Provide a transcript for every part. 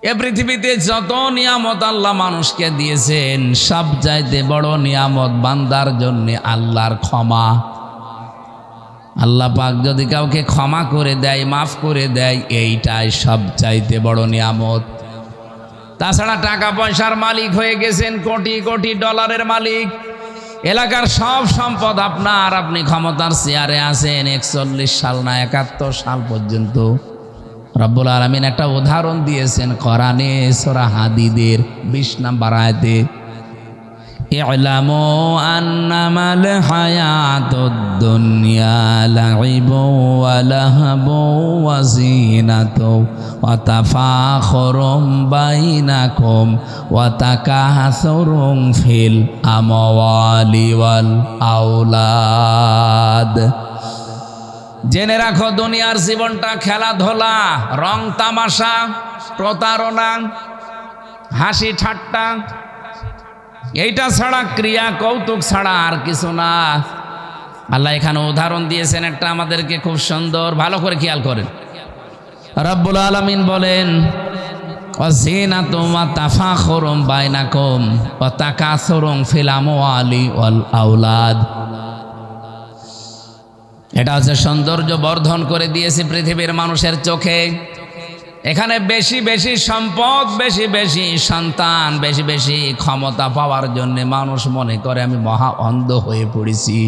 এ পৃথিবীতে যত নিয়ামত আল্লাহ মানুষকে দিয়েছেন সব চাইতে বড় নিয়ামত বান্দার জন্য আল্লাহর ক্ষমা। আল্লাহ পাক যদি কাউকে ক্ষমা করে দেয়, মাফ করে দেয়, এইটাই সব চাইতে বড় নিয়ামত। তাছাড়া টাকা পয়সার মালিক হয়ে গেছেন, কোটি কোটি ডলারের মালিক, এলাকার সব সম্পদ আপনার, আপনি ক্ষমতার চেয়ারে আছেন 41 সাল না 71 সাল পর্যন্ত। রব্বুল আলামিন একটা উদাহরণ দিয়েছেন কোরআনে সূরা হাদীদের 20 নম্বর আয়াতে, ই'লামু আন্নামাল হায়াতুদ দুনিয়া লাইবু ওয়া লাহবু ওয়া যিনাতু ওয়া তাফাখুরুম বাইনাকুম ওয়া তাকাসুরুম ফিল আমওয়ালি ওয়াল আওলাদ। জেনে রাখো দুনিয়ার জীবনটা খেলাধুলা, রং তামাশা, প্রতারণা, হাসি ঠাট্টা, এইটা ছাড়া, ক্রিয়া কৌতুক ছাড়া আর কিছু না। আল্লাহ এখানে উদাহরণ দিয়েছেন একটা আমাদেরকে খুব সুন্দর, ভালো করে খেয়াল করেন। রব্বুল আলামিন বলেন ওয়াজিনাতুম ওয়া তাফাখুরুম বাইনাকুম ওয়া তাকাসুরুম ফিল আমওয়ালি ওয়াল আওলাদ। এটা হচ্ছে সৌন্দর্য বর্ধন করে দিয়েছে পৃথিবীর মানুষের চোখে। এখানে বেশি বেশি সম্পদ, বেশি বেশি সন্তান, বেশি বেশি ক্ষমতা পাওয়ার জন্য মানুষ মনে করে আমি মহা অন্ধ হয়ে পড়েছি।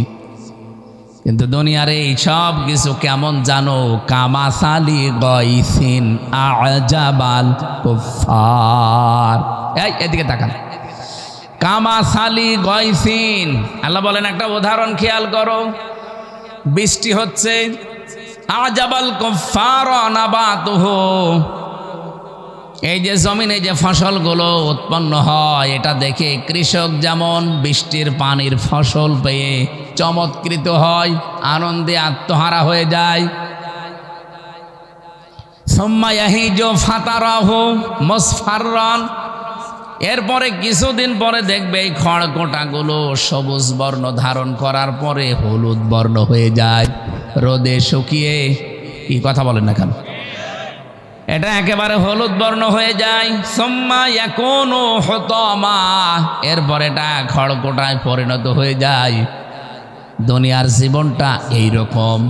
কিন্তু দুনিয়ার এই সব কিছু কেমন জানো? কামাসালি গাইসিন আজাবাল কুফার। এদিকে তাকান, কামাসালি গাইসিন। আল্লাহ বলেন একটা উদাহরণ খেয়াল করো। বৃষ্টি হচ্ছে, আজাবাল কুফার নাবাতুহু, এই যে জমিনে যে ফসলগুলো উৎপন্ন হয় এটা দেখে কৃষক যেমন বৃষ্টির পানির ফসল পেয়ে চমৎকৃত হয়, আনন্দে আত্মহারা হয়ে যায়। সুম্মা ইয়াহিজু ফাতারাহু মুসফাররান, এরপরে কিছুদিন পরে দেখবে এই খড়কোটাগুলো সবুজ বর্ণ ধারণ করার পরে হলুদ বর্ণ হয়ে যায়, রোদে শুকিয়ে। কি কথা বলেন না কেন? এটা একেবারে হলুদ বর্ণ হয়ে যায়। সুম্মা ইয়াকুনু হুতামা, এরপর এটা খড়কোটায় পরিণত হয়ে যায়। দুনিয়ার জীবনটা এইরকম।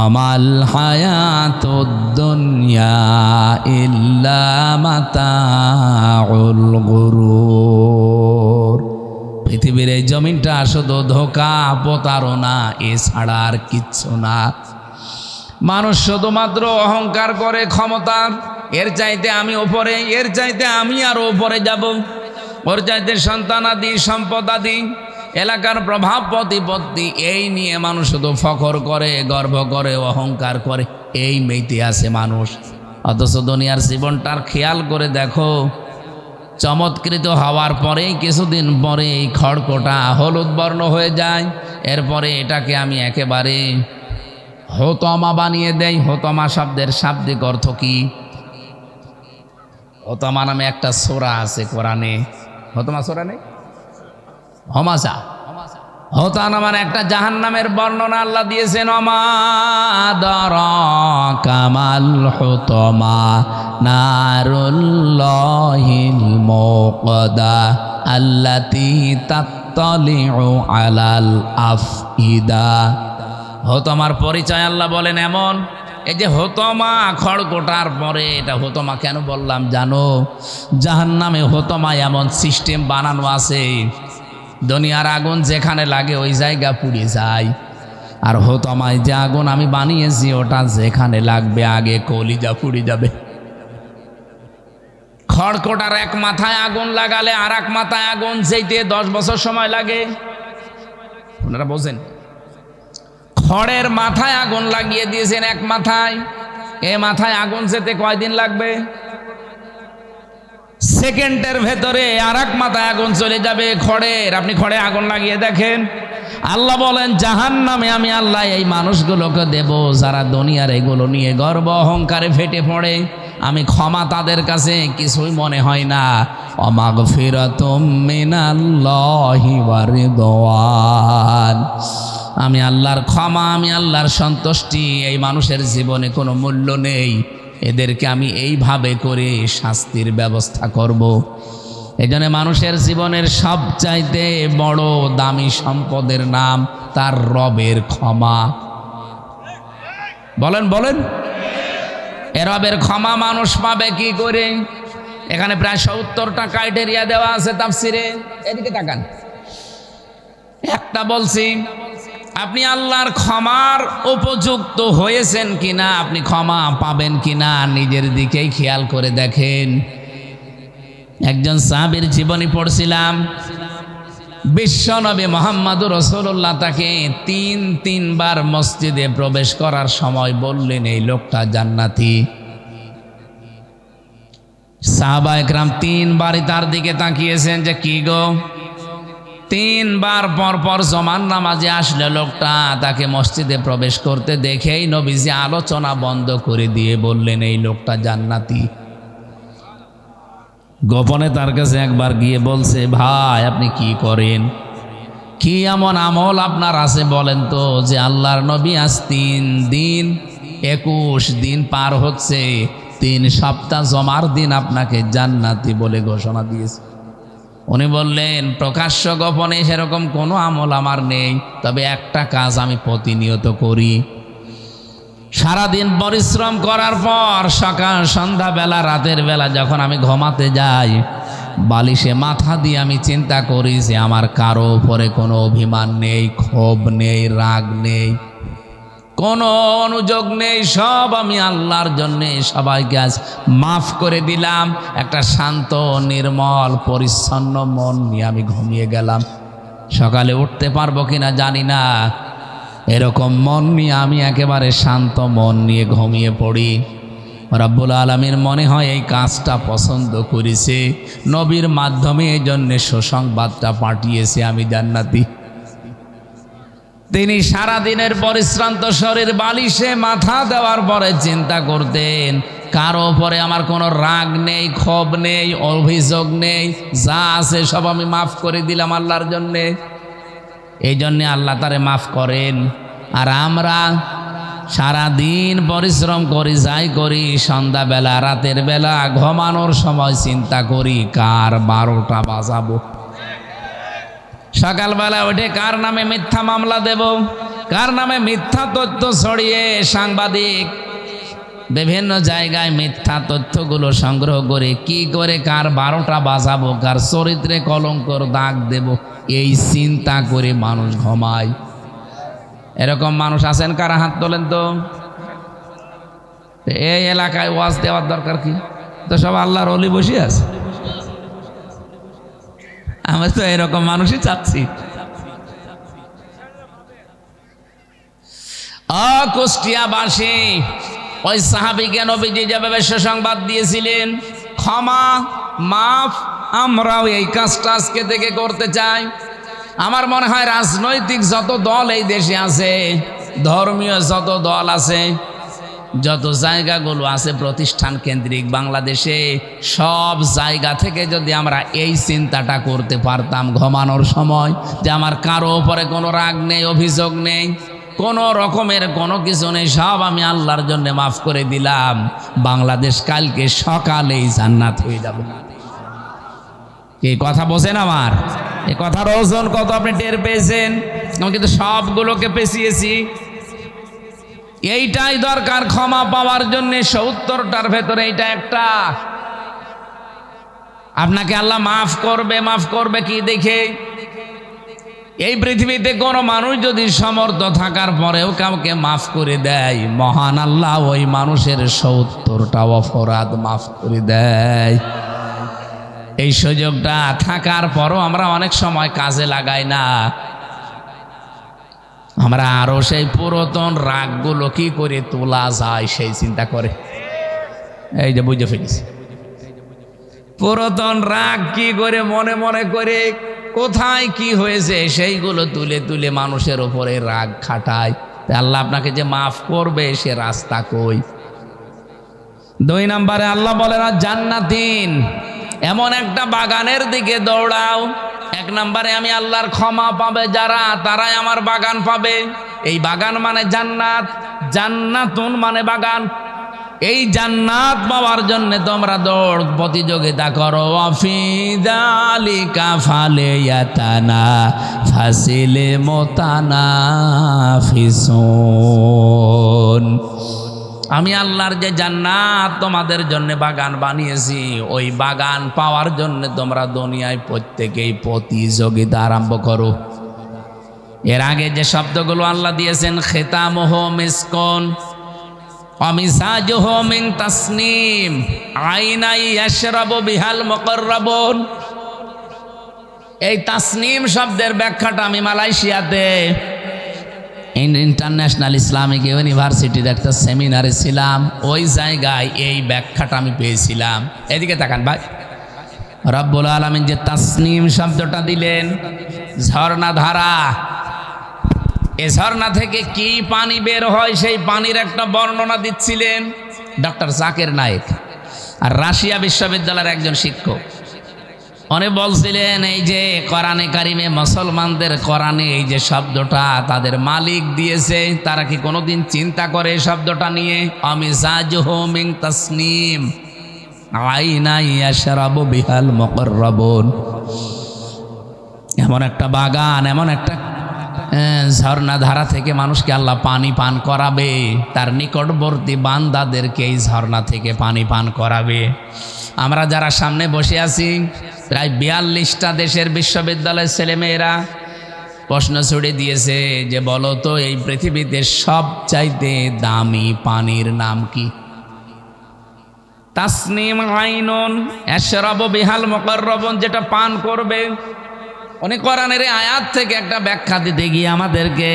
আমাল হায়াতুদ দুনিয়া ইল্লা মাতাউল গুরুর। পৃথিবীর এই জমিনটা শুধু ধোঁকা, প্রতারণা, এছাড়া আর কিচ্ছু না। মানুষ শুধুমাত্র অহংকার করে ক্ষমতার, এর চাইতে আমি ওপরে, এর চাইতে আমি আরো ওপরে যাব, ওর চাইতে সন্তানাদি, সম্পদাদি, এলাকার প্রভাব প্রতিপত্তি, এই নিয়ে মানুষ শুধু ফখর করে, গর্ব করে, অহংকার করে, এই মেতে আছে মানুষ। অথচ দুনিয়ার জীবনটার খেয়াল করে দেখো, চমৎকৃত হওয়ার পরেই কিছুদিন পরে এই খড়কোটা হলুদ বর্ণ হয়ে যায়। এরপরে এটাকে আমি একেবারে হোতমা বানিয়ে দেই। হোতমা শব্দের শাব্দিক অর্থ কি? হোতমা নামে একটা সূরা আছে কোরআনে। হোতমা সূরা নেই? হমাজা। হোতানা মানে একটা জাহান্নামের বর্ণনা আল্লাহ দিয়েছেন। ওমা আদরাকা মাল হুতমা নারুল্লাহিল মুকদা আল্লাতী তাত্তালিউ আলাল আফইদা। হোতমার পরিচয় আল্লাহ বলেন এমন, এই যে হোতমা খড়কোটার পরে, এটা হোতমা কেন বললাম জানো? জাহান্নামে হোতমা এমন সিস্টেম বানানো আছে, দুনিয়ার আগুন যেখানে লাগে ওই জায়গা পুড়ে যায়। আর হোতমায় যে আগুন আমি বানিয়েছি ওটা যেখানে লাগবে আগে কলিজা পুড়ে যাবে। খড়কোটার এক মাথায় আগুন লাগালে আর এক মাথায় আগুন যেতে 10 বছর সময় লাগে। আপনারা বোঝেন? খড়ের মাথায় আগুন লাগিয়ে দিয়েছেন এক মাথায়, এ মাথায় আগুন যেতে কয়দিন লাগবে? সেকেন্ডের ভেতরে আর এক মাথায় আগুন চলে যাবে খড়ের। আপনি খড়ে আগুন লাগিয়ে দেখেন। আল্লাহ বলেন জাহান্নামে আমি আল্লাহ এই মানুষগুলোকে দেব যারা দুনিয়ার এগুলো নিয়ে গর্ব অহংকারে ফেটে পড়ে। আমি ক্ষমা তাদের কাছে কিছুই মনে হয় না। অমাগফিরাতুম মিনাল্লাহি ওয়া রিদওয়ান, আমি আল্লাহর ক্ষমা, আমি আল্লাহর সন্তুষ্টি এই মানুষের জীবনে কোনো মূল্য নেই। এদেরকে আমি এইভাবে করে শাস্তির ব্যবস্থা করব। এজন্য মানুষের জীবনের সবচাইতে বড় দামি সম্পদের নাম তার রবের ক্ষমা। বলেন বলেন, এ রবের ক্ষমা মানুষ পাবে কি করে? এখানে প্রায় 70টা ক্রাইটেরিয়া দেওয়া আছে তাফসিরে। এদিকে তাকান, একটা বলছি, আপনি আল্লাহর ক্ষমার উপযুক্ত হয়েছেন কিনা, আপনি ক্ষমা পাবেন কিনা নিজের দিকেই খেয়াল করে দেখেন। একজন সাহাবীর জীবনী পড়ছিলাম, বিশ্বনবী মুহাম্মদুর রাসূলুল্লাহ তাকে তিনবার মসজিদে প্রবেশ করার সময় বললেন এই লোকটা জান্নাতি। সাহাবা একরাম 3বারই তার দিকে তাকিয়েছেন যে কি গো। 3বার পর জমান নামাজে আসলে লোকটা তাকে মসজিদে প্রবেশ করতে দেখেই নবীজি আলোচনা বন্ধ করে দিয়ে বললেন এই লোকটা জান্নাতি। গোপনে তার কাছে একবার গিয়ে বলছে, ভাই আপনি কি করেন, কি এমন আমল আপনার আছে বলেন তো, যে আল্লাহর নবী আজ 3 দিন 21 দিন পার হচ্ছে, 3 সপ্তাহ জমার দিন আপনাকে জান্নাতি বলে ঘোষণা দিয়েছে। উনি বললেন, প্রকাশ্য গোপনে সেরকম কোনো আমল আমার নেই, তবে একটা কাজ আমি প্রতিনিয়ত করি। সারাদিন পরিশ্রম করার পর সকাল সন্ধ্যাবেলা রাতের বেলা যখন আমি ঘুমাতে যাই, বালিশে মাথা দিয়ে আমি চিন্তা করি যে আমার কারো উপরে কোনো অভিমান নেই, ক্ষোভ নেই, রাগ নেই, কোনো অনুযোগ নেই, সব আমি আল্লাহর জন্যে সবাইকে আজ মাফ করে দিলাম। একটা শান্ত নির্মল পরিচ্ছন্ন মন নিয়ে আমি ঘুমিয়ে গেলাম। সকালে উঠতে পারবো কিনা জানি না, এরকম মন নিয়ে আমি একেবারে শান্ত মন নিয়ে ঘুমিয়ে পড়ি। রব্বুল আলামিন মনে হয় এই কাজটা পছন্দ করেছে, নবীর মাধ্যমে এই জন্যে সুসংবাদটা পাঠিয়েছে আমি জান্নাতি। তিনি সারাদিনের পরিশ্রান্ত শরীর বালিশে মাথা দেওয়ার পরে চিন্তা করতেন, কারো উপরে আমার কোনো রাগ নেই, ক্ষোভ নেই, অভিযোগ নেই, যা আছে সব আমি মাফ করে দিলাম আল্লাহর জন্যে। এই জন্যে আল্লাহ তারে মাফ করেন। আর আমরা সারাদিন পরিশ্রম করি, যাই করি, সন্ধ্যাবেলা রাতের বেলা ঘুমানোর সময় চিন্তা করি কার 12টা বাজাবো, সকালবেলা উঠে কার নামে মিথ্যা মামলা দেব, কার নামে মিথ্যা তথ্য ছড়িয়ে সাংবাদিক বিভিন্ন জায়গায় মিথ্যা তথ্যগুলো সংগ্রহ করে কি করে কার 12টা বাজাবো, কার চরিত্রে কলঙ্কর দাগ দেব, এই চিন্তা করে মানুষ ঘুমায়। এরকম মানুষ আছেন কারা? হাত তোলেন তো। এই এলাকায় ওয়াজ দেওয়ার দরকার কি? তো সব আল্লাহর ওলি বসে আছে। আমি তো এরকম মানুষই চাচ্ছি। কুষ্টিয়াবাসী ওই সাহাবীকে নবীজি যেভাবে সুসংবাদ দিয়েছিলেন, ক্ষমা মাফ, আমরাও এই কাজটা আজকে থেকে করতে চাই। আমার মনে হয় রাজনৈতিক যত দল এই দেশে আছে, ধর্মীয় যত দল আছে, যত জায়গাগুলো আছে প্রতিষ্ঠান কেন্দ্রিক বাংলাদেশে, সব জায়গা থেকে যদি আমরা এই চিন্তাটা করতে পারতাম ঘুমানোর সময়, যে আমার কারো উপরে কোনো রাগ নেই, অভিযোগ নেই, কোনো রকমের কোনো কিছু নেই, সব আমি আল্লাহর জন্য মাফ করে দিলাম, বাংলাদেশ কালকে সকালেই জান্নাত হয়ে যাবে। এই কথা বোঝেন আমার? এই কথার ওজন কত আপনি টের পেয়েছেন? আমি কিন্তু সবগুলোকে পেঁচিয়েছি। এইটাই দরকার ক্ষমা পাওয়ার জন্য। 70টার ভেতরে এইটা একটা। আপনাকে আল্লাহ মাফ করবে কি দেখে? এই পৃথিবীতে কোনো মানুষ যদি সমর্থ থাকার পরেও কাউকে মাফ করে দেয়, মহান আল্লাহ ওই মানুষের 70টা অপরাধ মাফ করে দেয়। এই সুযোগটা থাকার পরও আমরা অনেক সময় কাজে লাগাই না। আমরা আরো সেই পুরাতন রাগগুলো কি করে তোলা যায় সেই চিন্তা করে। এই যে বুঝে ফেলেছি, পুরাতন রাগ কি করে মনে মনে করে কোথায় কি হয়েছে সেইগুলো তুলে তুলে মানুষের ওপরে রাগ খাটায়। আল্লাহ আপনাকে যে মাফ করবে সে রাস্তা কই? 2 নম্বরে আল্লাহ বলেন জান্নাতিন, এমন একটা বাগানের দিকে দৌড়াও। 1 নম্বরে আমি আল্লাহর ক্ষমা পাবে যারা, তারাই আমার বাগান পাবে। এই বাগান মানে জান্নাত, জান্নাতুন মানে বাগান। এই জান্নাত পাওয়ার জন্য তোমরা দৌড় প্রতিযোগিতা করো। ফি যালিকা ফালিয়াতানা ফাসিলে মুতানাফিসুন। আমি আল্লাহর যে জান্নাত তোমাদের জন্য বাগান বানিয়েছি, ওই বাগান পাওয়ার জন্য তোমরা দুনিয়ায় প্রত্যেকেই প্রতিযোগিতা আরম্ভ করো। এর আগে যে শব্দগুলো আল্লাহ দিয়েছেন, খিতামুহু মিসকুন ওয়া মিজাজুহু মিন তাসনিম আইনাই ইয়াশরাবু বিহাল মুকাররাবুন। এই তাসনিম শব্দের ব্যাখ্যাটা আমি মালয়েশিয়াতে ইন্টারন্যাশনাল ইসলামিক ইউনিভার্সিটির একটা সেমিনারে ছিলাম। ওই জায়গায় এই ব্যাখ্যাটা আমি পেয়েছিলাম। এদিকে তাকান ভাই, রব্বুল আলামিন যে তাসনিম শব্দটা দিলেন, ঝর্ণা ধারা, এ ঝর্ণা থেকে কি পানি বের হয় সেই পানির একটা বর্ণনা দিচ্ছিলেন ডক্টর জাকির নায়েক, আর রাশিয়া বিশ্ববিদ্যালয়ের একজন শিক্ষক। উনি বলছিলেন এই যে কোরআনে কারিমে মুসলমানদের কোরআনে এই যে শব্দটা তাদের মালিক দিয়েছে, তারা কি কোনোদিন চিন্তা করে এই শব্দটা নিয়ে? আমিজাজুহু মিন তাসনিম আইনা ইয়াশরাবু বিহাল মুকাররাবুন। এমন একটা বাগান, এমন একটা ঝর্ণা ধারা থেকে মানুষকে আল্লাহ পানি পান করাবে, তার নিকটবর্তী বান্দাদেরকে এই ঝর্ণা থেকে পানি পান করাবে। আমরা যারা সামনে বসে আছি, প্রায় 42টা দেশের বিশ্ববিদ্যালয়ের ছেলেমেয়েরা প্রশ্ন ছুড়ে দিয়েছে যে বলো তো এই পৃথিবীতে সবচাইতে দামি পানির নাম কি? তাসনিম আইনুন ইয়াশরাবু বিহাল মুকাররাবুন, যেটা পান করবে। উনি কোরআনের আয়াত থেকে একটা ব্যাখ্যা দিতে গিয়ে আমাদেরকে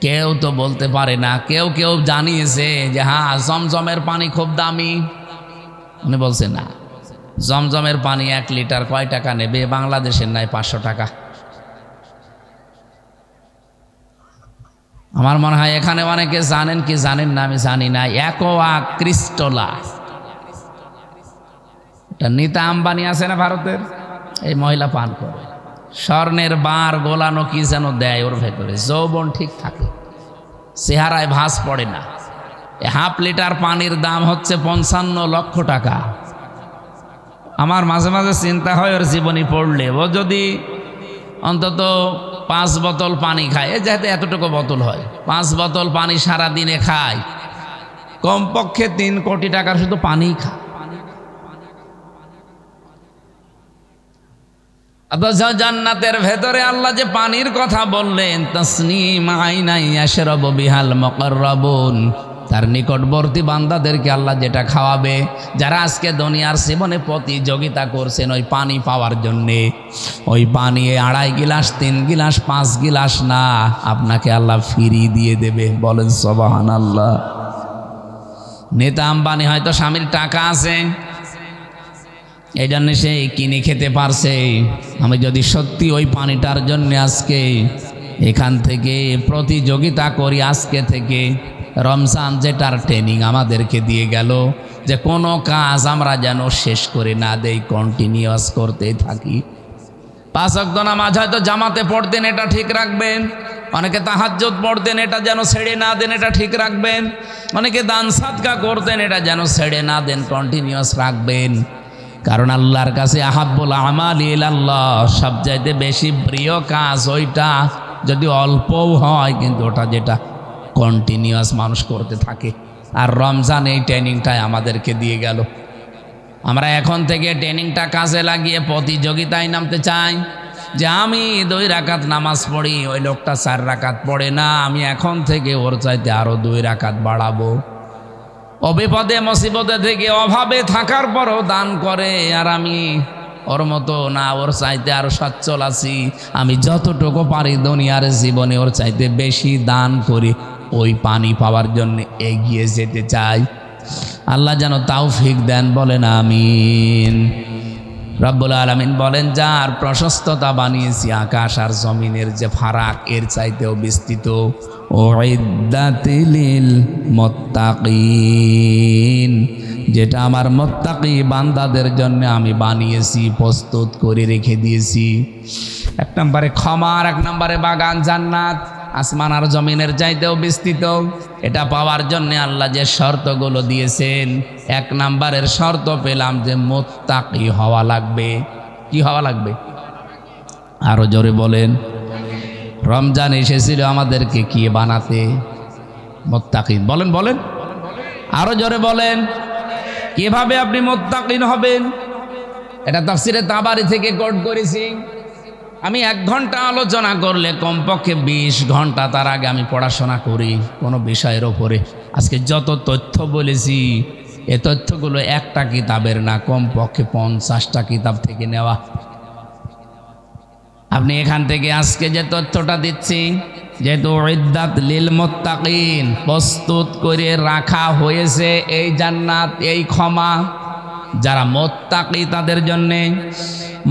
কেউ তো বলতে পারে না, কেউ কেউ জানিয়েছে যে হ্যাঁ জমজমের পানি খুব দামি। উনি বলছে না, জমজমের পানি 1 লিটার কয় টাকা নেবে? বাংলাদেশের নাই 500 টাকা। আমার মনে হয় এখানে অনেকে জানেন কি জানেন না আমি জানি না, অ্যাকোয়া ক্রিস্টোলা, এটা নীতা আম্বানি আছে না ভারতের, এই মহিলা পান করে। স্বর্ণের বার গোলানো কি যেন দেয় ওর ভেতরে, যৌবন ঠিক থাকে, চেহারায় ভাঁজ পড়ে না। 1/2 লিটার পানির দাম হচ্ছে 55 লক্ষ টাকা। আমার মাঝে মাঝে চিন্তা হয় ওর জীবনী পড়লে, ও যদি অন্তত 5 বোতল পানি খায়, যাতে এতটুকু বোতল হয়, 5 বোতল পানি সারা দিনে খায়, কমপক্ষে 3 কোটি টাকার শুধু পানি খায়। জান্নাতের ভেতরে আল্লাহ যে পানির কথা বললেন, তাসনিম আইনা ইয়াশরাবু বিহাল মুকাররাবুন, তার নিকটবর্তী বান্দাদেরকে আল্লাহ যেটা খাওয়াবে, যারা আজকে দুনিয়ার জীবনে প্রতিযোগিতা করছেন ওই পানি পাওয়ার জন্যে, ওই পানি 2.5 গিলাস 3 গিলাস 5 গিলাস না, আপনাকে আল্লাহ ফ্রি দিয়ে দেবে। বলেন সুবহানাল্লাহ। নেতা আম্বানি হয়তো স্বামীর টাকা আছে, এই জন্য সে কিনে খেতে পারছে। আমি যদি সত্যি ওই পানিটার জন্য আজকে এখান থেকে প্রতিযোগিতা করি, আজকে থেকে রমজান যেটার ট্রেনিং আমাদেরকে দিয়ে গেল যে কোনো কাজ আমরা যেন শেষ করে না দেই, কন্টিনিউয়াস করতেই থাকি। 5 ওয়াক্ত নামাজ হয়তো জামাতে পড়তেন, এটা ঠিক রাখবেন। অনেকে তাহাজ্জুদ পড়তেন, এটা যেন ছেড়ে না দেন, এটা ঠিক রাখবেন। অনেকে দান সাদকা করতেন, এটা যেন ছেড়ে না দেন, কন্টিনিউয়াস রাখবেন। কারণ আল্লাহর কাছে আহাব্বুল আমালি ইলাল্লাহ, সবচাইতে বেশি প্রিয় কাজ ওইটা, যদি অল্পও হয় কিন্তু ওটা যেটা কন্টিনিউয়াস মানুষ করতে থাকে। আর রমজান এই ট্রেনিংটাই আমাদেরকে দিয়ে গেল। আমরা এখন থেকে ট্রেনিংটা কাজে লাগিয়ে প্রতিযোগিতায় নামতে চাই যে আমি 2 রাকাত নামাজ পড়ি, ওই লোকটা 4 রাকাত পড়ে না, আমি এখন থেকে ওর চাইতে আরও 2 রাকাত বাড়াবো। অবিপদে মুসিবতে থেকে অভাবে থাকার পরও দান করে, আর আমি ওর মতো না, ওর চাইতে আরো সচ্ছল আছি, আমি যতটুকু পারি দুনিয়ার জীবনে ওর চাইতে বেশি দান করি, ওই পানি পাওয়ার জন্য এগিয়ে যেতে চাই। আল্লাহ যেন তৌফিক দেন, বলেন আমিন। রব্বুল আলামিন বলেন, যার প্রশস্ততা বানিয়েছি আকাশ আর জমিনের যে ফারাক এর চাইতেও বিস্তৃত, উইদ্দাতিল মুত্তাকিন, যেটা আমার মুত্তাকি বান্দাদের জন্য আমি বানিয়েছি, প্রস্তুত করে রেখে দিয়েছি। 1 নম্বরে ক্ষমা, আর 1 নম্বরে বাগান জান্নাত। আসমান আর জমিনের চাইতেও বিস্তৃত। এটা পাওয়ার জন্য আল্লাহ যে শর্তগুলো দিয়েছেন, 1 নাম্বারের শর্ত পেলাম যে মুত্তাকি হওয়া লাগবে। কি হওয়া লাগবে? আরো জোরে বলেন। রমজান এসেছিল আমাদেরকে কি বানাতে? মুত্তাকিন। বলেন বলেন, আরো জোরে বলেন। কিভাবে আপনি মুত্তাকিন হবেন? এটা তাফসিরে তাবারি থেকে কোট করেছি। আমি 1 ঘন্টা আলোচনা করলে কমপক্ষে 20 ঘন্টা তার আগে আমি পড়াশোনা করি কোনো বিষয়ের ওপরে। আজকে যত তথ্য বলেছি এ তথ্যগুলো একটা কিতাবের না, কমপক্ষে 50টা কিতাব থেকে নেওয়া। আপনি এখান থেকে আজকে যে তথ্যটা দিচ্ছি, যেহেতু উইদ্দাত লিল মুত্তাকিন, প্রস্তুত করে রাখা হয়েছে এই জান্নাত, এই ক্ষমা যারা মুত্তাকি তাদের জন্যে।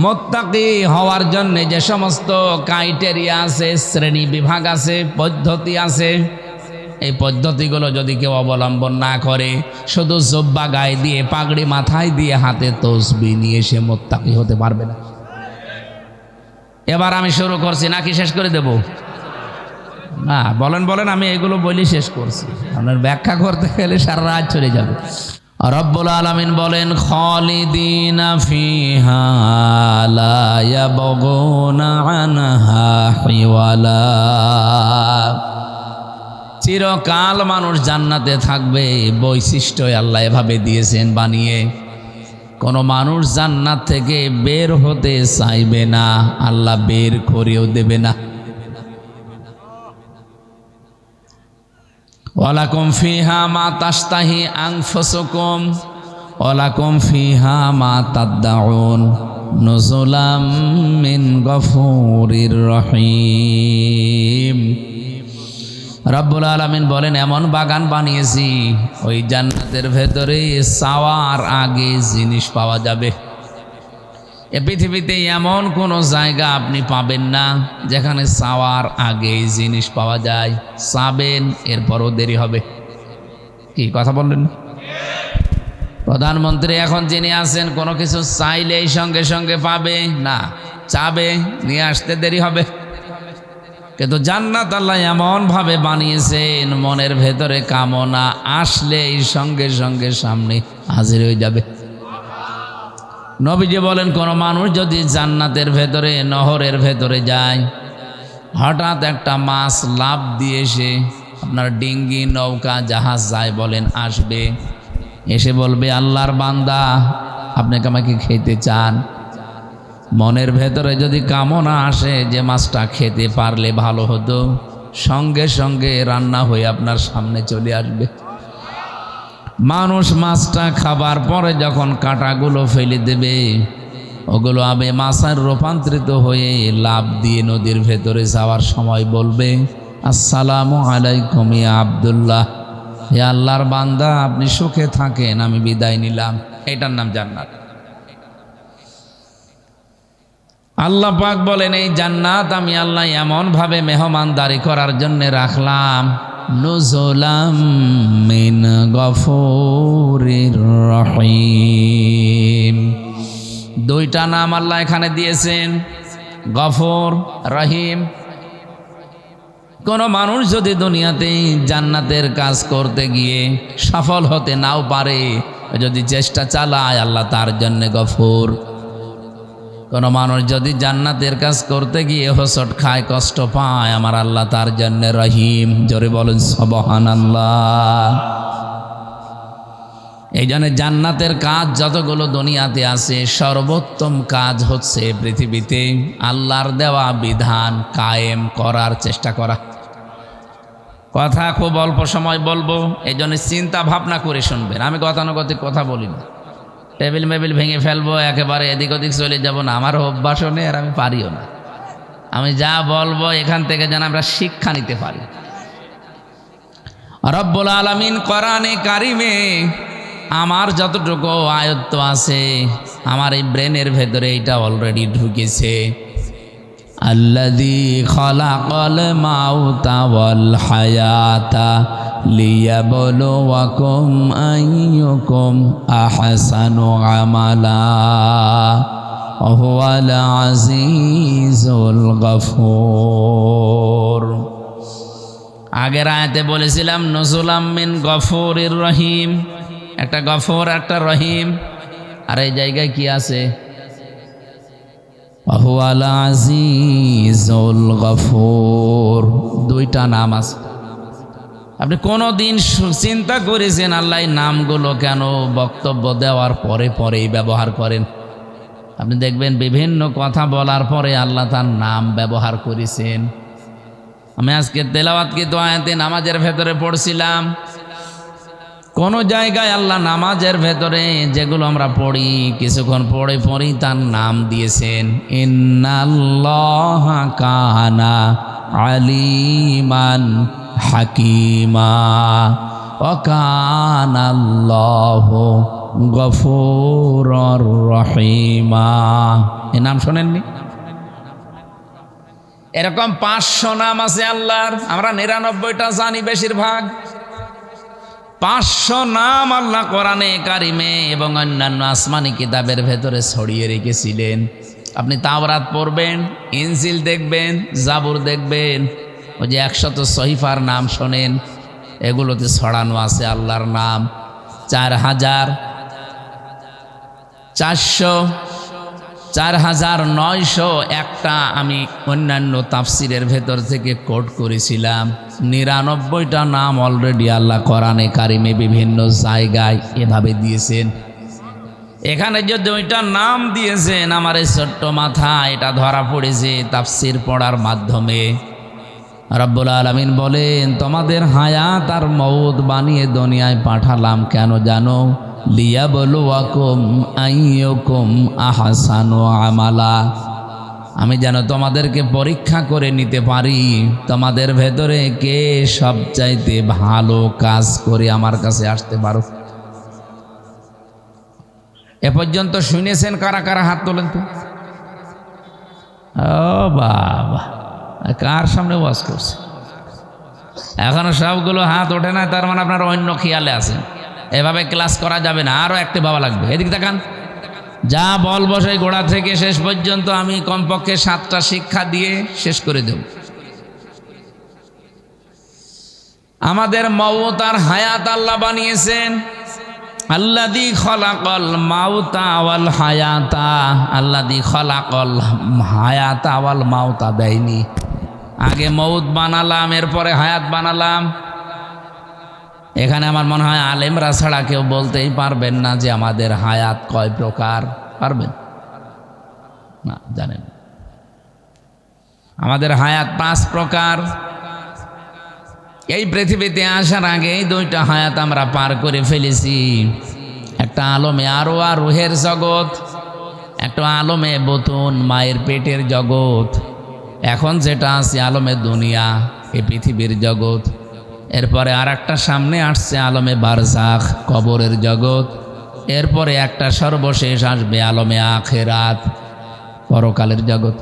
মুত্তাকি হওয়ার জন্য যে সমস্ত ক্রাইটেরিয়া আছে, শ্রেণী বিভাগ আছে, পদ্ধতি আছে, এই পদ্ধতিগুলো যদি কেউ অবলম্বন না করে, শুধু জুব্বা গায়ে দিয়ে, পাগড়ি মাথায় দিয়ে, হাতে তসবিহ নিয়ে সে মুত্তাকি হতে পারবে না। এবার আমি শুরু করছি নাকি শেষ করে দেব? না, বলেন বলেন, আমি এগুলো বলি শেষ করছি। আপনার ব্যাখ্যা করতে গেলে সারা রাত চলে যাবে। রব্বুল আলামিন বলেন, খালিদিনা ফিহা লা ইয়াবগুনা আনহা হিওয়ালা। চিরকাল মানুষ জান্নাতে থাকবে। বৈশিষ্ট্য আল্লাহ এভাবে দিয়েছেন বানিয়ে, কোন মানুষ জান্নাত থেকে বের হতে চাইবে না, আল্লাহ বের করেও দেবে না। ওয়ালাকুম ফিহা মা তাশতাহি আনফুসুকুম ওয়ালাকুম ফিহা মা তাদউন নুজুলাম মিন গফুরির রহিম। রব্বুল আলামিন বলেন, এমন বাগান বানিয়েছি ওই জান্নাতের ভেতরে চাওয়ার আগে জিনিস পাওয়া যাবে। এ পৃথিবীতে এমন কোনো জায়গা আপনি পাবেন না যেখানে চাওয়ার আগেই জিনিস পাওয়া যায়। চাবেন, এরপরও দেরি হবে। কি কথা বললেন? প্রধানমন্ত্রী এখন যিনি আছেন, কোনো কিছু চাইলেই সঙ্গে সঙ্গে পাবে না, চাবে, নিয়ে আসতে দেরি হবে। কিন্তু জান্নাত আল্লাহ এমন ভাবে বানিয়েছেন, মনের ভেতরে কামনা আসলেই সঙ্গে সঙ্গে সামনে হাজির হয়ে যাবে। নবীজি বলেন, কোন মানুষ যদি জান্নাতের ভেতরে, নহরের ভেতরে যায়, হঠাৎ একটা মাছ লাফ দিয়ে এসে, আপনার ডিঙ্গি, নৌকা, জাহাজ যায় বলেন, আসবে, এসে বলবে, আল্লাহর বান্দা আপনাকে আমাকে খেতে চান। মনের ভেতরে যদি কামনা আসে যে মাছটা খেতে পারলে ভালো হতো, সঙ্গে সঙ্গে রান্না হয়ে আপনার সামনে চলে আসবে। মানুষ মাছটা খাবার পরে যখন কাঁটাগুলো ফেলে দেবে, ওগুলো আবে মাছের রূপান্তরিত হয়ে লাফ দিয়ে নদীর ভেতরে যাওয়ার সময় বলবে, আসসালামু আলাইকুম ইয়া আব্দুল্লাহ, হে আল্লাহর বান্দা আপনি সুখে থাকেন, আমি বিদায় নিলাম। এটার নাম জান্নাত। আল্লাহ পাক বলেন, এই জান্নাত আমি আল্লাহ এমন ভাবে মেহমানদারি করার জন্য রাখলাম, নুজুলাম মিন গফুরির রহিম। 2টা নাম আল্লাহ এখানে দিয়েছেন, গফুর, রহিম। কোন মানুষ যদি দুনিয়াতে জান্নাতের কাজ করতে গিয়ে সফল হতে নাও পারে, যদি চেষ্টা চালায়, আল্লাহ তার জন্য গফুর। কোন মানুষ যদি জান্নাতের কাজ করতে গিয়ে হোঁচট খায়, কষ্ট পায়, আমার আল্লাহ তার জন্য রহিম। জোরে বলেন সুবহানাল্লাহ। এই জন্য জান্নাতের কাজ যতগুলো দুনিয়াতে আছে, সর্বোত্তম কাজ হচ্ছে পৃথিবীতে আল্লাহর দেওয়া বিধান কায়েম করার চেষ্টা করা। কথা খুব অল্প সময় বলবো, এই জন্য চিন্তা ভাবনা করে শুনবেন। আমি গতানুগতিক কথা বলি না, টেবিল মেবিল ভেঙে ফেলবো, একেবারে এদিক ওদিক চলে যাব না, আমার অভ্যাসও নেই, আর আমি পারিও না। আমি যা বলবো এখান থেকে যেন আমরা শিক্ষা নিতে পারি। রব্বুল আলামিন কোরআনে কারিমে আমার যতটুকু আয়ত্ত আছে, আমার এই ব্রেনের ভেতরে এটা অলরেডি ঢুকেছে। আল্লাযী খালাকাল মাউতা ওয়াল হায়াতা লিয়াবলুয়াকুম আইয়ুকুম আহসানু আমালা ওয়া হুয়াল আজিজুল গফুর। আগের আয়াতে বলেছিলাম নজুলাম মিন গফুরির রহিম, একটা গফুর একটা রহিম। আর এই জায়গায় কি আছে? হুয়াল আজিজুল গফুর, দুইটা নাম আছে। আপনি কোনোদিন চিন্তা করেছেন আল্লাহ এই নামগুলো কেন বক্তব্য দেওয়ার পরে পরেই ব্যবহার করেন? আপনি দেখবেন বিভিন্ন কথা বলার পরে আল্লাহ তার নাম ব্যবহার করেছেন। আমি আজকে তেলাওয়াতকৃত আয়াতে নামাজের ভেতরে পড়ছিলাম, কোন জায়গায় আল্লাহ নামাজের ভেতরে যেগুলো আমরা পড়ি কিছুক্ষণ পড়ে পড়ি তার নাম দিয়েছেন। ইন্নাল্লাহা কানা আলিমান হাকিমা ওয়া কানাল্লাহু গফুরুর রহিমা। এই নাম শোনেননি? এরকম 500 নাম আছে আল্লাহর, আমরা 99টা জানি বেশিরভাগ। 500 নাম আল্লাহ কোরআনে কারিমে এবং অন্যান্য আসমানি কিতাবের ভেতরে ছড়িয়ে রেখেছিলেন। আপনি তাওরাত পড়বেন, ইনজিল দেখবেন, জাবুর দেখবেন, ওই যে 100 সহিফার নাম শোনেন, এগুলোতে ছড়ানো আছে আল্লাহর নাম 4,901টা। আমি অন্যান্য তাফসিরের ভেতর থেকে কোট করেছিলাম। 99টা নাম অলরেডি আল্লাহ কোরআনে কারিমে বিভিন্ন জায়গায় এভাবে দিয়েছেন। এখানে যে 2টা নাম দিয়েছেন আমার এই ছোট্ট মাথা এটা ধরা পড়েছে তাফসির পড়ার মাধ্যমে। রব্বুল আলামিন বলেন, তোমাদের হায়াত আর মউত বানিয়ে দুনিয়ায় পাঠালাম কেন জানো? লিয়াবলুয়াকুম আইয়ুকুম আহসানু আমালা, আমি যেন তোমাদেরকে পরীক্ষা করে নিতে পারি তোমাদের ভেতরে কে সবচাইতে ভালো কাজ করে আমার কাছে আসতে পারো। এ পর্যন্ত শুনেছেন কারা কারা? হাত তোলেন তো। ও বাবা, কার সামনে ওয়াজ করছে? এখনো সবগুলো হাত ওঠে না, তার মানে আপনার অন্য খেয়ালে আছেন। এভাবে ক্লাস করা যাবে না, আরো একটা বাবা লাগবে। এদিকে দেখান, যা বলবো সেই গোড়া থেকে শেষ পর্যন্ত আমি কমপক্ষে 7টা শিক্ষা দিয়ে শেষ করে দেব। আমাদের মওত আর হায়াত আল্লাহ বানিয়েছেন। আল্লাযী খলাকাল মাউতা ওয়াল হায়াতা, আল্লাযী খলাকাল হায়াতা ওয়াল মাউতা দেয়নি। আগে মউত বানালাম, এরপরে হায়াত বানালাম। এখানে আমার মনে হয় আলেমরা ছাড়া কেউ বলতেই পারবেন না যে আমাদের হায়াত কয় প্রকার। পারবেন না? জানেন আমাদের হায়াত 5 প্রকার। এই পৃথিবীতে আসার আগে 2টা হায়াত আমরা পার করে ফেলেছি। একটা আলমে আরওয়া, রুহের জগৎ, একটা আলমে বতুন, মায়ের পেটের জগৎ। এখন যেটা আছে আলমে দুনিয়া, এই পৃথিবীর জগৎ। এরপরে আর একটা সামনে আসছে আলমে বারজাখ, কবরের জগৎ। এরপরে একটা সর্বশেষ আসবে আলমে আখিরাত, পরকালের জগৎ।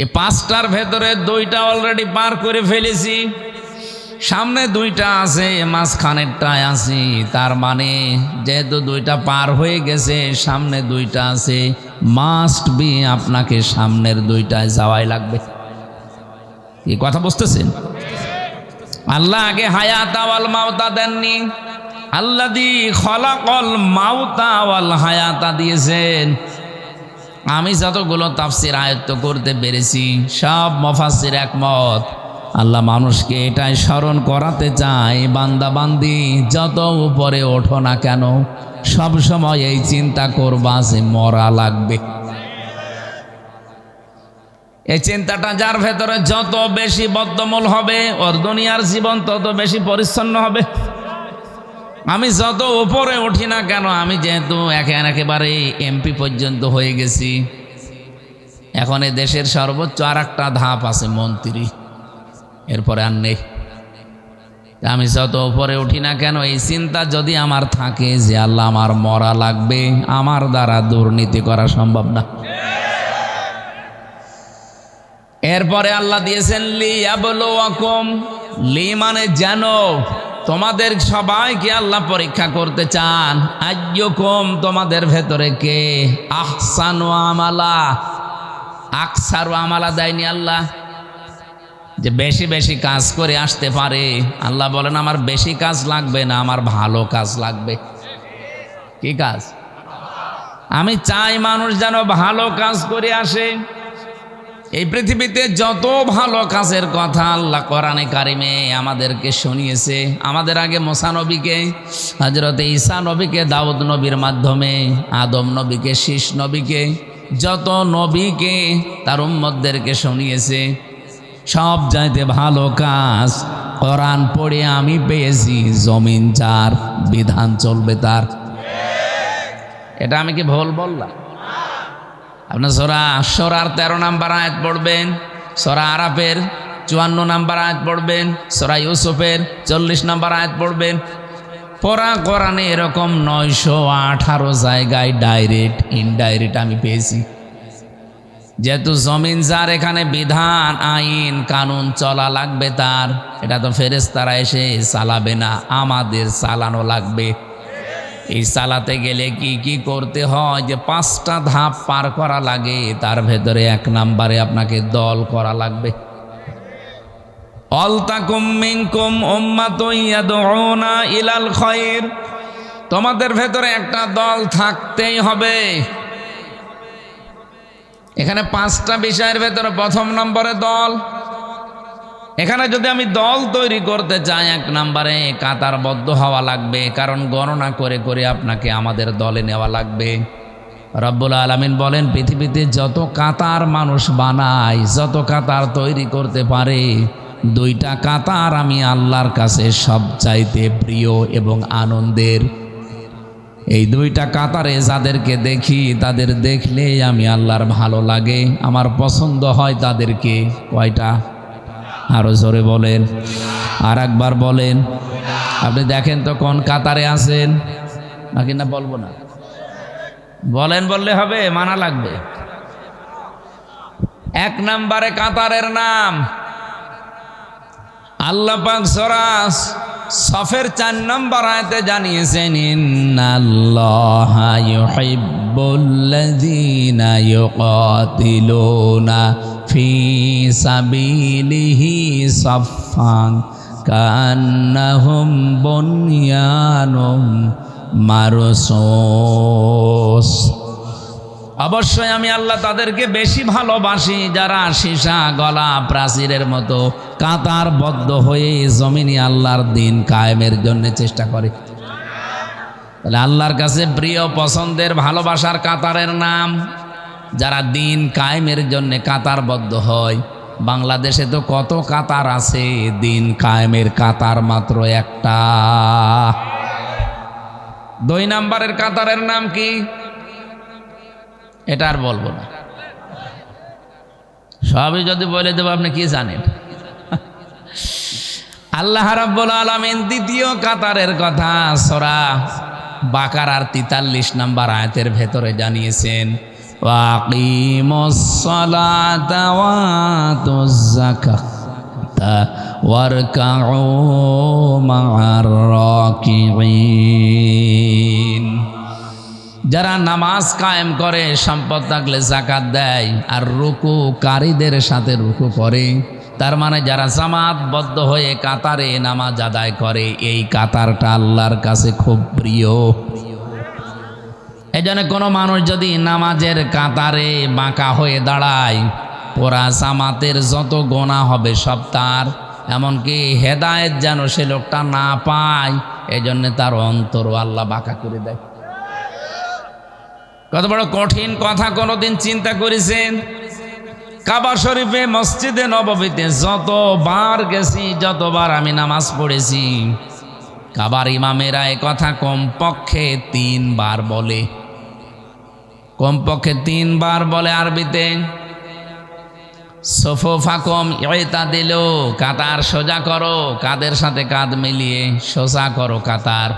এই 5টার ভেতরে 2টা অলরেডি পার করে ফেলেছি। সামনে 2টা আছে, মাঝখানেরটায় আছি। তার মানে যেহেতু 2টা পার হয়ে গেছে, সামনে 2টা আছে, মাস্ট বি আপনাকে সামনের 2টায় যাওয়াই লাগবে। এই কথা বুঝতেছেন? আল্লাহ আগে হায়াত ওয়াল মাউতা দেননি, আল্লাযী খলাকাল মাউতা ওয়াল হায়াতা দিয়েছেন। আমি যতগুলো তাফসির আয়ত্ত করতে পেরেছি সব মুফাসসির একমত। আল্লাহ মানুষকে এটাই স্মরণ করাতে চায়, বান্দা বান্দি যত উপরে ওঠো না কেন সব সময় এই চিন্তা করবা যে মরা লাগবে। এই চিন্তাটা যার ভেতরে যত বেশি বদ্ধমূল হবে, ওর দুনিয়ার জীবন তত বেশি পরিচ্ছন্ন হবে। আমি যত উপরে উঠি না কেন, আমি যেহেতু একেবারে এমপি পর্যন্ত হয়ে গেছি, এখন এই দেশের সর্বোচ্চ আর একটা ধাপ আছে মন্ত্রী, এরপরে আর নেই। আমি যত উপরে উঠি না কেন এই চিন্তা যদি আমার থাকে যে আল্লাহ আমার মরা লাগবে, আমার দ্বারা দুর্নীতি করা সম্ভব না। এরপরে আল্লাহ দিয়েছেন লিয়াবলুয়াকুম, লি মানে যেন, তোমাদের সবাইকে আল্লাহ পরীক্ষা করতে চান। আইয়ুকুম, তোমাদের ভেতরে কে আহসানু আমালা, আকসারু আমালা দেয়নি আল্লাহ, যে বেশি বেশি কাজ করে আসতে পারে। আল্লাহ বলেন আমার বেশি কাজ লাগবে না, আমার ভালো কাজ লাগবে। কি কাজ? আমি চাই মানুষ যেন ভালো কাজ করে আসে। এই পৃথিবীতে যত ভালো কাজের কথা আল্লাহ কোরআনে কারিমে আমাদেরকে শুনিয়েছে, আমাদের আগে মুসা নবীকে, হযরত ঈসা নবীকে দাউদ নবীর মাধ্যমে, আদম নবীকে, শীষ নবীকে, যত নবীকে তার উম্মতদেরকে শুনিয়েছে, সব চাইতে ভালো কাজ কোরআন পড়ে আমি পেয়েছি, জমিন যার বিধান চলবে তার। এটা আমি কি ভুল বললাম? আপনার সূরা 13 নম্বর আয়াত পড়বেন, সূরা আরাফের 54 নম্বর আয়াত পড়বেন, সূরা ইউসুফের 40 নম্বর আয়াত পড়বেন। পুরা কোরআনে এরকম 918 জায়গায় ডাইরেক্ট ইনডাইরেক্ট আমি পেয়েছি। যেহেতু জমিন যার, এখানে বিধান আইন কানুন চলা লাগবে তার। এটা তো ফেরেশতারা এসে চালাবে না, আমাদের চালানো লাগবে। এই চালাতে গেলে কি কি করতে হয়, যে 5টা ধাপ পার করা লাগে। তার ভেতরে 1 নম্বরে আপনাকে দল করা লাগবে। অলতাকুম মিনকুম উম্মাতুন ইয়াদউনা ইলাল খায়র, তোমাদের ভেতরে একটা দল থাকতেই হবে। এখানে 5টা বিষয়ের ভেতরে 1 নম্বরে দল। এখানে যদি আমি দল তৈরি করতে চাই, 1 নম্বরে কাতারবদ্ধ হওয়া লাগবে, কারণ গণনা করে করে আপনাকে আমাদের দলে নেওয়া লাগবে। রব্বুল আলামিন বলেন পৃথিবীতে যত কাতার মানুষ বানায়, যত কাতার তৈরি করতে পারে, 2টা কাতার আমি আল্লাহর কাছে সবচাইতে প্রিয় এবং আনন্দের। এই 2টা কাতারে যাদেরকে দেখি, তাদের দেখলে আমি আল্লাহর ভালো লাগে, আমার পছন্দ হয় তাদেরকে। কয়টা? আরো জোরে বলেন, আর একবার বলেন। আপনি দেখেন তো কোন কাতারে আছেন, নাকি না বলবো না? বলেন, বললে হবে, মানা লাগবে। 1 নম্বরে কাতারের নাম আল্লাহ পাক সূরা সফের 4 নম্বর আয়াতে জানিয়েছেন, ইন্নাল্লাহা ইউহিব্বুল্লাযীনা ইউকাতিলুনা ফি সাবিলিহি সাফফান কান্নাহুম বুনয়ানুম মারসুস। অবশ্যই আমি আল্লাহ তাদেরকে বেশি ভালোবাসি যারা সীসা গলা প্রাচীরের মতো কাতারবদ্ধ হয়ে জমিনে আল্লাহর দিন কায়েমের জন্য চেষ্টা করে। তাহলে আল্লাহর কাছে প্রিয়, পছন্দের, ভালোবাসার কাতারের নাম যারা দিন কায়েমের জন্য কাতারবদ্ধ হয়। বাংলাদেশে তো কত কাতার আছে, দিন কায়েমের কাতার মাত্র একটা। 2 নম্বরের কাতারের নাম কি? এটা আর বলবো না, সবই যদি বলে দেবো আপনি কি জানেন। আল্লাহ রাব্বুল আলামিন 2য় কাতারের কথা সূরা বাকারার 43 নম্বর আয়াতের ভেতরে জানিয়েছেন, ওয়াকিমুস সালাতা ওয়া আতুজ যাকাতা ওয়ারকাউ মা'আর রাকিঈন। যারা নামাজ কায়েম করে, সম্পদ থাকলে যাকাত দেয়, আর রুকুকারীদের সাথে রুকু করে, তার মানে যারা জামাতবদ্ধ হয়ে কাতারে নামাজ আদায় করে, এই কাতারটা আল্লাহর কাছে খুব প্রিয়। এই জন্য কোনো মানুষ যদি নামাজের কাতারে বাঁকা হয়ে দাঁড়ায়, পুরা জামাতের যত গোনা হবে সব তার, এমনকি হেদায়েত যেন সে লোকটা না পায়, এই জন্য তার অন্তরও আল্লাহ বাঁকা করে দেয়। কত বড় কঠিন কথা, কোনোদিন চিন্তা করেছেন? কাবা শরীফে, মসজিদে নববীতে যতবার গেছি, যতবার আমি নামাজ পড়েছি, কাবার ইমামেরা এ কথা কমপক্ষে 3 বার বলে। কমপক্ষে 3 বার বলে আরবিতে। সুফুফাকুম ইতাদিলু, কাতার সোজা করো, কাদের সাথে কাঁধ মিলিয়ে সোজা করো কাতার।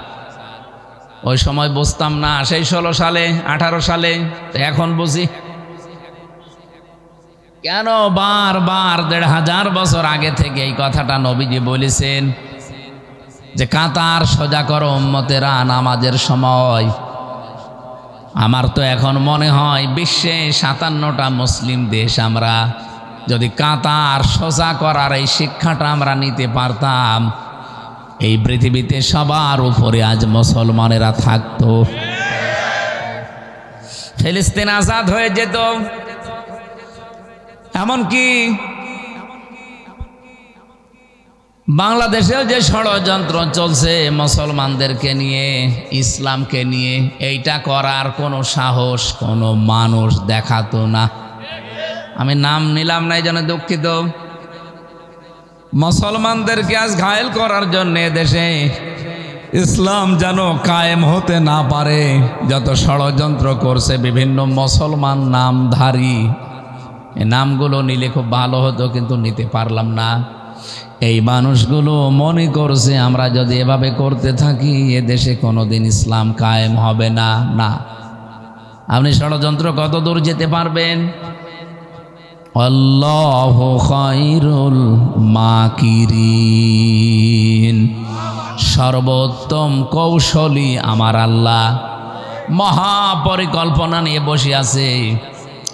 ওই সময় বুঝতাম না, সেই 16 সালে 18 সালে, এখন বুঝি। কেন বারবার 1500 বছর আগে থেকে এই কথাটা নবীজি বলেছেন যে কাতার সোজা করো উম্মতেরা নামাজের সময়। আমার তো এখন মনে হয় বিশ্বে 57টা মুসলিম দেশ আমরা, যদি কাতার সোজা করার এই শিক্ষাটা আমরা নিতে পারতাম, এই পৃথিবীতে সবার উপরে আজ মুসলমানেরা থাকতো, ফিলিস্তিন আজাদ হয়ে যেত। এমনকি বাংলাদেশেও যে ষড়যন্ত্র চলছে মুসলমানদেরকে নিয়ে, ইসলামকে নিয়ে, এইটা করার কোনো সাহস কোনো মানুষ দেখাতো না। আমি নাম নিলাম না, এই জন্য দুঃখিত। মুসলমানদেরকে আজ ঘায়েল করার জন্য দেশে ইসলাম যেন কায়েম হতে না পারে যত ষড়যন্ত্র করছে বিভিন্ন মুসলমান নামধারী। এই নামগুলো নিলে খুব ভালো হতো, কিন্তু নিতে পারলাম না। এই মানুষগুলো মনে করছে আমরা যদি এভাবে করতে থাকি এ দেশে কোনোদিন ইসলাম কায়েম হবে না। না, আপনি ষড়যন্ত্র কত দূর যেতে পারবেন? আল্লাহু খায়রুল মাকিরিন, সর্বোত্তম কৌশলী আমার আল্লাহ। মহাপরিকল্পনা নিয়ে বসে আছে।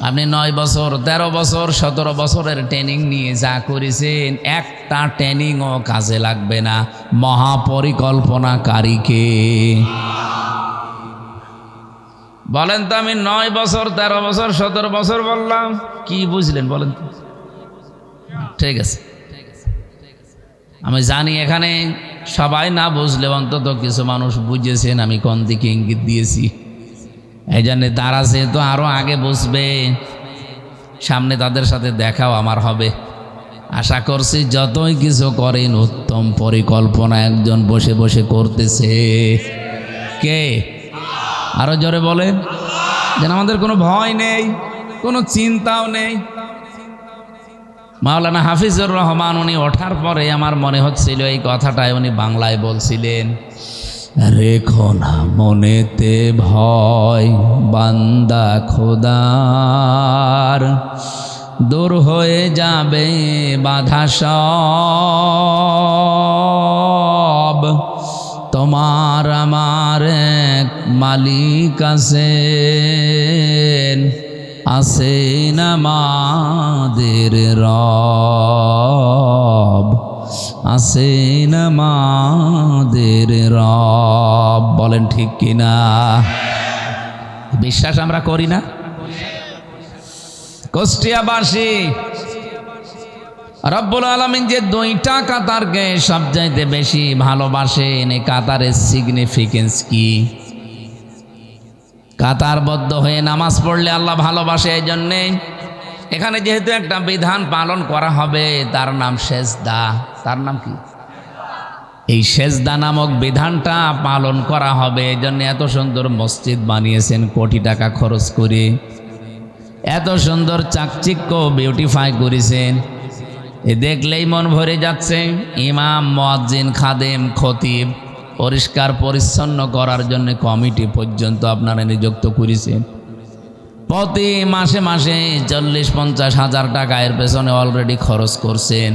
আপনি 9 বছর 13 বছর 17 বছরের ট্রেনিং নিয়ে যা করেছেন, একটা ট্রেনিংও কাজে লাগবে না মহাপরিকল্পনাকারীকে। বলেন তো, আমি 9 বছর 13 বছর 17 বছর বললাম, কি বুঝলেন বলেন তো? ঠিক আছে, আমি জানি এখানে সবাই না বুঝলে অন্তত কিছু মানুষ বুঝেছেন আমি কোন দিকে ইঙ্গিত দিয়েছি। এই জন্য তারা যেহেতু আরো আগে বুঝবে, সামনে তাদের সাথে দেখাও আমার হবে। আশা করছি যতই কিছু করেন উত্তম পরিকল্পনা একজন বসে বসে করতেছে। কে? আরো জোরে বলেন, যেন আমাদের কোনো ভয় নেই, কোনো চিন্তাও নেই। মাওলানা হাফিজুর রহমান উনি ওঠার পরে আমার মনে হচ্ছিল এই কথাটাই উনি বাংলায় বলছিলেন, রেখো না মনেতে ভয় বান্দা খোদার, দূর হয়ে যাবে বাধা সব, তোমার আমার এক মালিক আছেন আমাদের রব, আছেন আমাদের রব। বলেন ঠিক কিনা? বিশ্বাস আমরা করি না? কুষ্টিয়াবাসী রব্বুল আলামিন যে 2টা কাতারকে সবচাইতে বেশি ভালোবাসেন, এই কাতারের সিগনিফিকেন্স কি? কাতারবদ্ধ হয়ে নামাজ পড়লে আল্লাহ ভালোবাসে। এই জন্যে এখানে যেহেতু একটা বিধান পালন করা হবে, তার নাম সেজদা। তার নাম কি? এই সেজদা নামক বিধানটা পালন করা হবে। এই জন্য এত সুন্দর মসজিদ বানিয়েছেন কোটি টাকা খরচ করে, এত সুন্দর চাকচিক্য বিউটিফাই করেছেন, এ দেখলেই মন ভরে যাচ্ছে। ইমাম, মুয়াজ্জিন, খাদেম, খতিব পরিষ্কার পরিচ্ছন্ন করার জন্য কমিটি পর্যন্ত আপনারা নিযুক্ত করেছেন। প্রতি মাসে মাসে 40-50 হাজার টাকা এর পেছনে অলরেডি খরচ করছেন।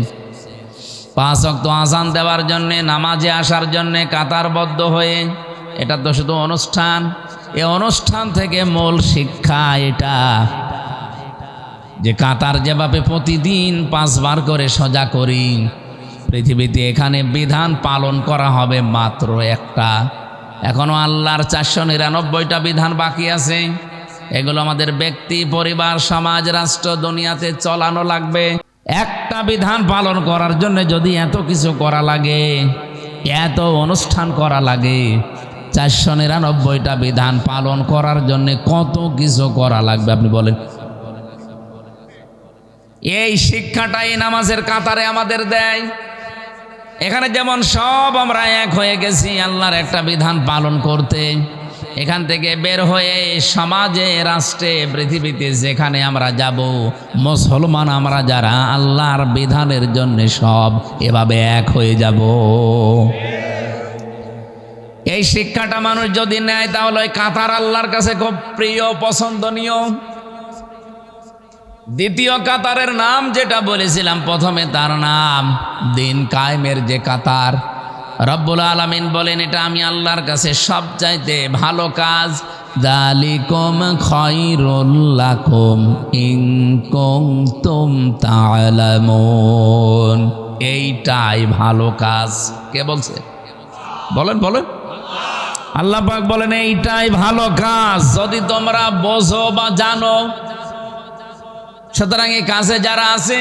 5 ওয়াক্ত আযান দেওয়ার জন্যে, নামাজে আসার জন্যে কাতারবদ্ধ হয়ে। এটা তো শুধু অনুষ্ঠান, এই অনুষ্ঠান থেকে মূল শিক্ষা এটা যে কাতার যেভাবে প্রতিদিন 5 বার করে সজা করি, পৃথিবীতে এখানে বিধান পালন করা হবে মাত্র একটা। এখনো আল্লাহর 499টা বিধান বাকি আছে। এগুলো আমাদের ব্যক্তি, পরিবার, সমাজ, রাষ্ট্র, দুনিয়াতে চলানো লাগবে। একটা বিধান পালন করার জন্য যদি এত কিছু করা লাগে, এত অনুষ্ঠান করা লাগে, 499টা বিধান পালন করার জন্য কত কিছু করা লাগবে আপনি বলেন। এই শিক্ষাটাই নামাজের কাতারে আমাদের দেয়। এখানে যেমন সব আমরা এক হয়ে গেছি আল্লাহর একটা বিধান পালন করতে, এখান থেকে বের হয়ে সমাজে, রাষ্ট্রে, পৃথিবীতে যেখানে আমরা যাব, মুসলমান আমরা যারা আল্লাহর বিধানের জন্য সব এভাবে এক হয়ে যাব। এই শিক্ষাটা মানুষ যদি নেয় তাহলে ওই কাতার আল্লাহর কাছে খুব প্রিয়, পছন্দনীয়। দ্বিতীয় কাতারের নাম যেটা বলেছিলাম প্রথমে, তার নাম দিন কায়েমের যে কাতার। রব্বুল আলামিন বলেন এটা আমি আল্লাহর কাছে সবচাইতে ভালো কাজ, যালিকুম খায়রুল লাকুম ইন কুনতুম তা'লামুন। এইটাই ভালো কাজ। কে বলছে? বলেন বলেন। আল্লাহ পাক বলেন এইটাই ভালো কাজ যদি তোমরা বোঝো বা জানো। সুতরাং এই কাজে যারা আছে,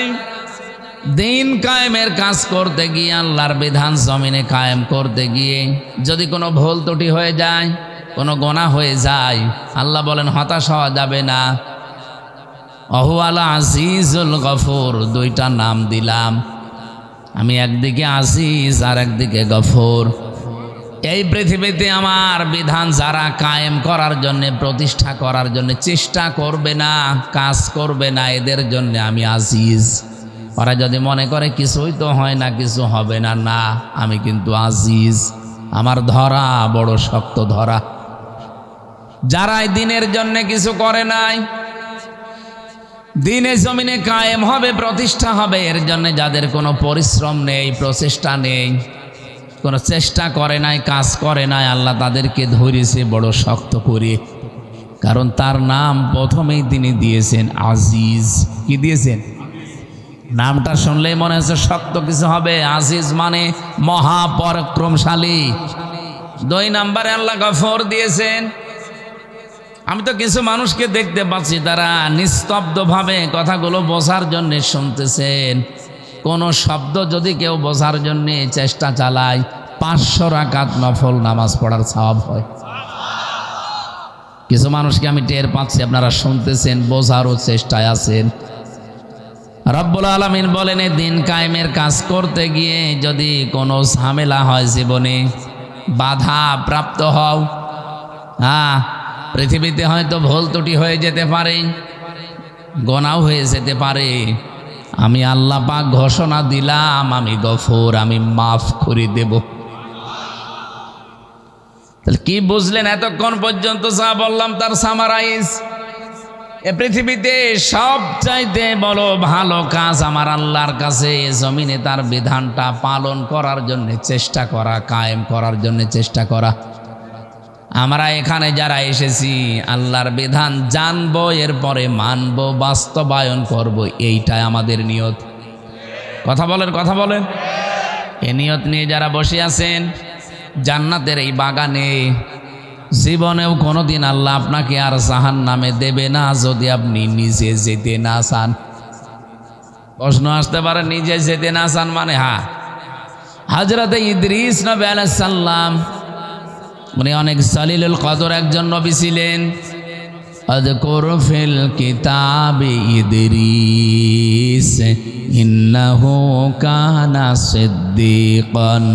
দিন কায়েমের কাজ করতে গিয়ে, আল্লাহর বিধান জমিনে কায়েম করতে গিয়ে যদি কোনো ভুল ত্রুটি হয়ে যায়, কোনো গোনাহ হয়ে যায়, আল্লাহ বলেন হতাশ হওয়া যাবে না। অহুয়াল আজিজুল গফুর, দুইটা নাম দিলাম আমি, একদিকে আজিজ আর একদিকে গফুর। এই পৃথিবীতে আমার বিধান যারা কায়েম করার জন্যে, প্রতিষ্ঠা করার জন্য চেষ্টা করবে না, কাজ করবে না, এদের জন্য আমি আজিজ। ওরা যদি মনে করে কিছুই তো হয় না, কিছু হবে না, না, আমি কিন্তু আজিজ। আমার ধরা বড় শক্ত ধরা। যারা দিনের জন্য কিছু করে নাই, দিনে জমিনে কায়েম হবে, প্রতিষ্ঠা হবে, এর জন্য যাদের কোনো পরিশ্রম নেই, প্রচেষ্টা নেই, কোনো চেষ্টা করে নাই, কাজ করে নাই, আল্লাহ তাদেরকে ধরেছে বড় শক্ত করে। কারণ তার নাম প্রথমেই তিনি দিয়েছেন আজিজ। কি দিয়েছেন? নামটা শুনলেই মনে হচ্ছে শক্ত কিছু হবে। আজিজ মানে মহাপরাক্রমশালী। 2 নম্বরে আল্লাহ গফুর দিয়েছেন। আমি তো কিছু মানুষকে দেখতে পাচ্ছি তারা নিস্তব্ধভাবে কথাগুলো বোঝার জন্য শুনতেছেন। কোনো শব্দ যদি কেউ বোঝার জন্য চেষ্টা চালায়, 500 রাকাত নফল নামাজ পড়ার সওয়াব হয়। কিছু মানুষকে আমি টের পাচ্ছি, আপনারা শুনতেছেন, বোঝারও চেষ্টায় আছেন। রব্বুল আলামিন বলেন এই দিন কায়েমের কাজ করতে গিয়ে যদি কোনো ঝামেলা হয়, জীবনে বাধা প্রাপ্ত হও, পৃথিবীতে হয়তো ভুল ত্রুটি হয়ে যেতে পারে, গোনাও হয়ে যেতে পারে, আমি আল্লাহ পাক ঘোষণা দিলাম আমি গফুর, আমি মাফ করে দেব। তাহলে কি বুঝলেন এতক্ষণ পর্যন্ত? যা বললাম তার সামারাইজ। এ পৃথিবীতে সবচাইতে বড় ভালো কাজ আমার আল্লাহর কাছে জমিনে তার বিধানটা পালন করার জন্য চেষ্টা করা, কায়েম করার জন্য চেষ্টা করা। আমরা এখানে যারা এসেছি আল্লাহর বিধান জানবো, এরপরে মানবো, বাস্তবায়ন করব, এইটাই আমাদের নিয়ত। কথা বলেন, কথা বলেন। এ নিয়ত নিয়ে যারা বসে আছেন জান্নাতের এই বাগানে, জীবনেও কোনোদিন আল্লাহ আপনাকে আর জাহান্নামে দেবে না যদি আপনি নিজে যেতে না চান। প্রশ্ন আসতে পারে, নিজে যেতে না চান মানে? হযরতে ইদ্রিস নবী আলাইহিস সালাম, উনি অনেক সালিলুল কদর একজন নবী ছিলেন। আযকুর ফিল কিতাবি ইদ্রিস ইন্নাহু কানা সিদ্দীকান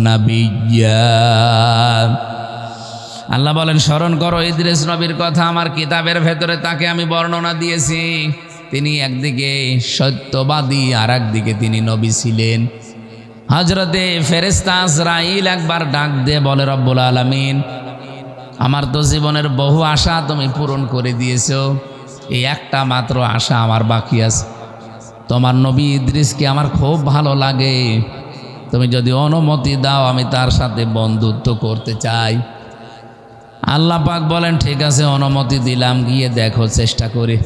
নাবিয়্যা। আল্লাহ বলেন স্মরণ করো ইদ্রিস নবীর কথা, আমার কিতাবের ভেতরে তাকে আমি বর্ণনা দিয়েছি। তিনি একদিকে সত্যবাদী আর একদিকে তিনি নবী ছিলেন। হযরতে ফেরেশতা আজরাইল একবার ডাক দিয়ে বলে, রব্বুল আলামিন, আমার তো জীবনের বহু আশা তুমি পূরণ করে দিয়েছো, এই একটা মাত্র আশা আমার বাকি আছে। তোমার নবী ইদ্রিসকে আমার খুব ভালো লাগে, তুমি যদি অনুমতি দাও আমি তার সাথে বন্ধুত্ব করতে চাই। আল্লাহ পাক বলেন ঠিক আছে, অনুমতি দিলাম, গিয়ে দেখো চেষ্টা করে।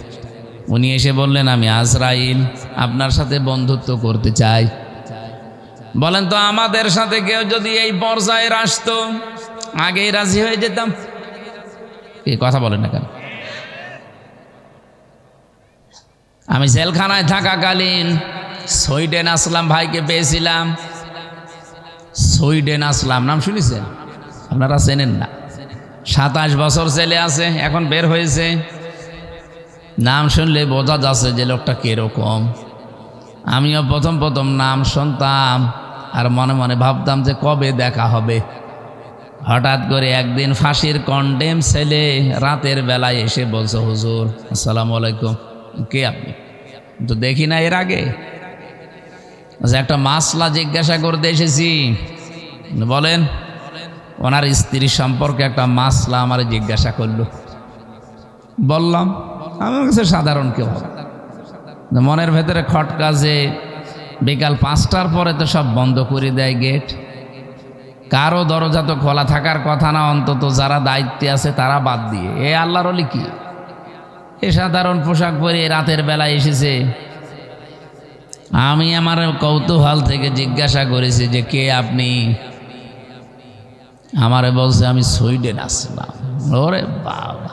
উনি এসে বললেন আমি আজরাইল, আপনার সাথে বন্ধুত্ব করতে চাই। বলেন তো আমাদের সাথে কেউ যদি এই পর্যায়ে আসতো, আগেই রাজি হয়ে যেতাম। এই কথা বলেন না কেন? আমি জেলখানায় থাকাকালীন সুইডেন আসলাম ভাইকে পেয়েছিলাম। সুইডেন আসলাম নাম শুনেছেন? আপনারা চেনেন না? 27 বছর ছেলে আছে, এখন বের হয়েছে। নাম শুনলে বোঝা যাচ্ছে যে লোকটা কিরকম। আমিও প্রথম প্রথম নাম শুনতাম আর মনে মনে ভাবতাম যে কবে দেখা হবে। হঠাৎ করে একদিন ফাঁসির কন্ডেম ছেলে রাতের বেলায় এসে বলছে, হুজুর আসসালামু আলাইকুম। কে আপনি? তো দেখি না এর আগে। একটা মাসলা জিজ্ঞাসা করতে এসেছি। বলেন। ওনার স্ত্রী সম্পর্কে একটা মাসলা আমার জিজ্ঞাসা করলো। বললাম আমার কাছে সাধারণ কেউ হবে, মনের ভেতরে খটকা যে বিকাল 5টার পরে তো সব বন্ধ করে দেয় গেট। কারো দরজা তো খোলা থাকার কথা না, অন্তত যারা দায়িত্বে আছে তারা বাদ দিয়ে। এ আল্লাহর ওলি কি, এ সাধারণ পোশাক পরে রাতের বেলায় এসেছে। আমি আমার কৌতূহল থেকে জিজ্ঞাসা করেছি যে কে আপনি? আমারে বলছে আমি সুইডেন আসলাম। ওরে বাবা,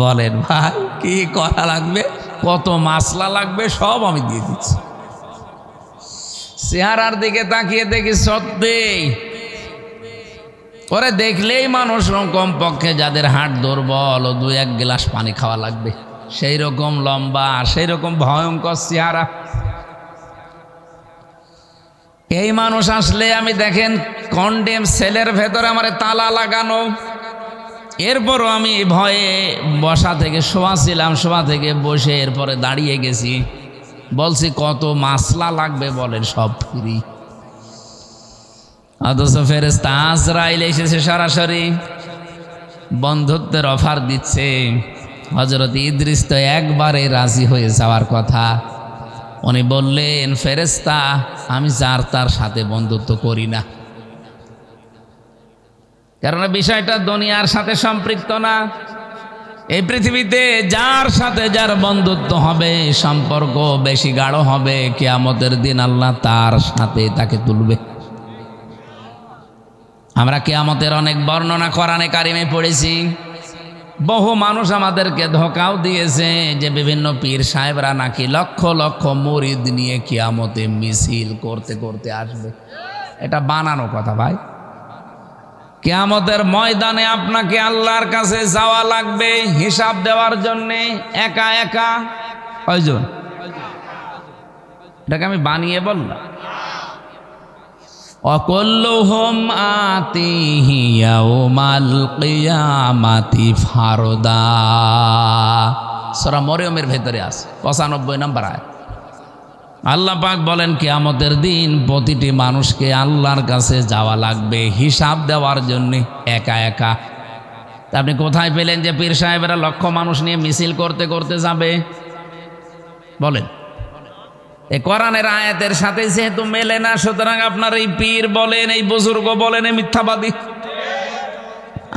বলেন ভাই কি করা লাগবে, কত মাসলা লাগবে সব আমি দিয়ে দিচ্ছি। চেহারার দিকে তাকিয়ে দেখি সত্যি ওরে দেখলেই মানুষ কমপক্ষে যাদের হাট দুর্বল ও 2-1 গ্লাস পানি খাওয়া লাগবে, সেই রকম লম্বা, সেই রকম ভয়ঙ্কর চেহারা। এই মানুষ আসলে আমি দেখেন কন্ডেম সেলের ভেতরে আমার তালা লাগানো, এরপরও আমি ভয়ে বসা থেকে শোয়া ছিলাম, শোয়া থেকে বসে এরপরে দাঁড়িয়ে গেছি। বলছি কত মাসলা লাগবে বলেন, সব ফ্রি। অথচ ফেরেশতা আজরাইল এসেছে সরাসরি বন্ধুত্বের অফার দিচ্ছে। হযরত ইদ্রিস তো একবারে রাজি হয়ে যাওয়ার কথা। উনি বললেন ফেরেশতা আমি যার তার সাথে বন্ধুত্ব করি না, কারণ বিষয়টা দুনিয়ার সাথে সম্পৃক্ত না। এই পৃথিবীতে যার সাথে যার বন্ধুত্ব হবে, সম্পর্ক বেশি গাঢ় হবে, কিয়ামতের দিন আল্লাহ তার সাথে তাকে তুলবে। আমরা কিয়ামতের অনেক বর্ণনা কোরআনে কারিমে পড়েছি। বহু মানুষ আমাদেরকে ধোঁকাও দিয়েছে যে বিভিন্ন পীর সাহেবরা নাকি লক্ষ লক্ষ মুরিদ নিয়ে কিয়ামতে মিছিল করতে করতে আসবে। এটা বানানো কথা ভাই। কিয়ামতের ময়দানে আপনাকে আল্লাহর কাছে যাওয়া লাগবে হিসাব দেওয়ার জন্যে, একা একা। কয়জন? এটাকে আমি বানিয়ে বললাম। অকুল্লুহুম আতিহি ইয়াউমাল কিয়ামাতি ফারদা। সূরা মরিয়মের ভেতরে আছে 95 নম্বর আয়াত। আল্লাহ পাক বলেন কিয়ামতের দিন প্রতিটি মানুষকে আল্লাহর কাছে যাওয়া লাগবে হিসাব দেওয়ার জন্য একা একা। তা আপনি কোথায় পেলেন যে পীর সাহেবেরা লক্ষ মানুষ নিয়ে মিছিল করতে করতে যাবে? বলেন। এই কোরআনের আয়াতের সাথে যেহেতু মেলে না, সুতরাং আপনার এই পীর বলেন, এই বুজুর্গ বলেন, এই মিথ্যাবাদী।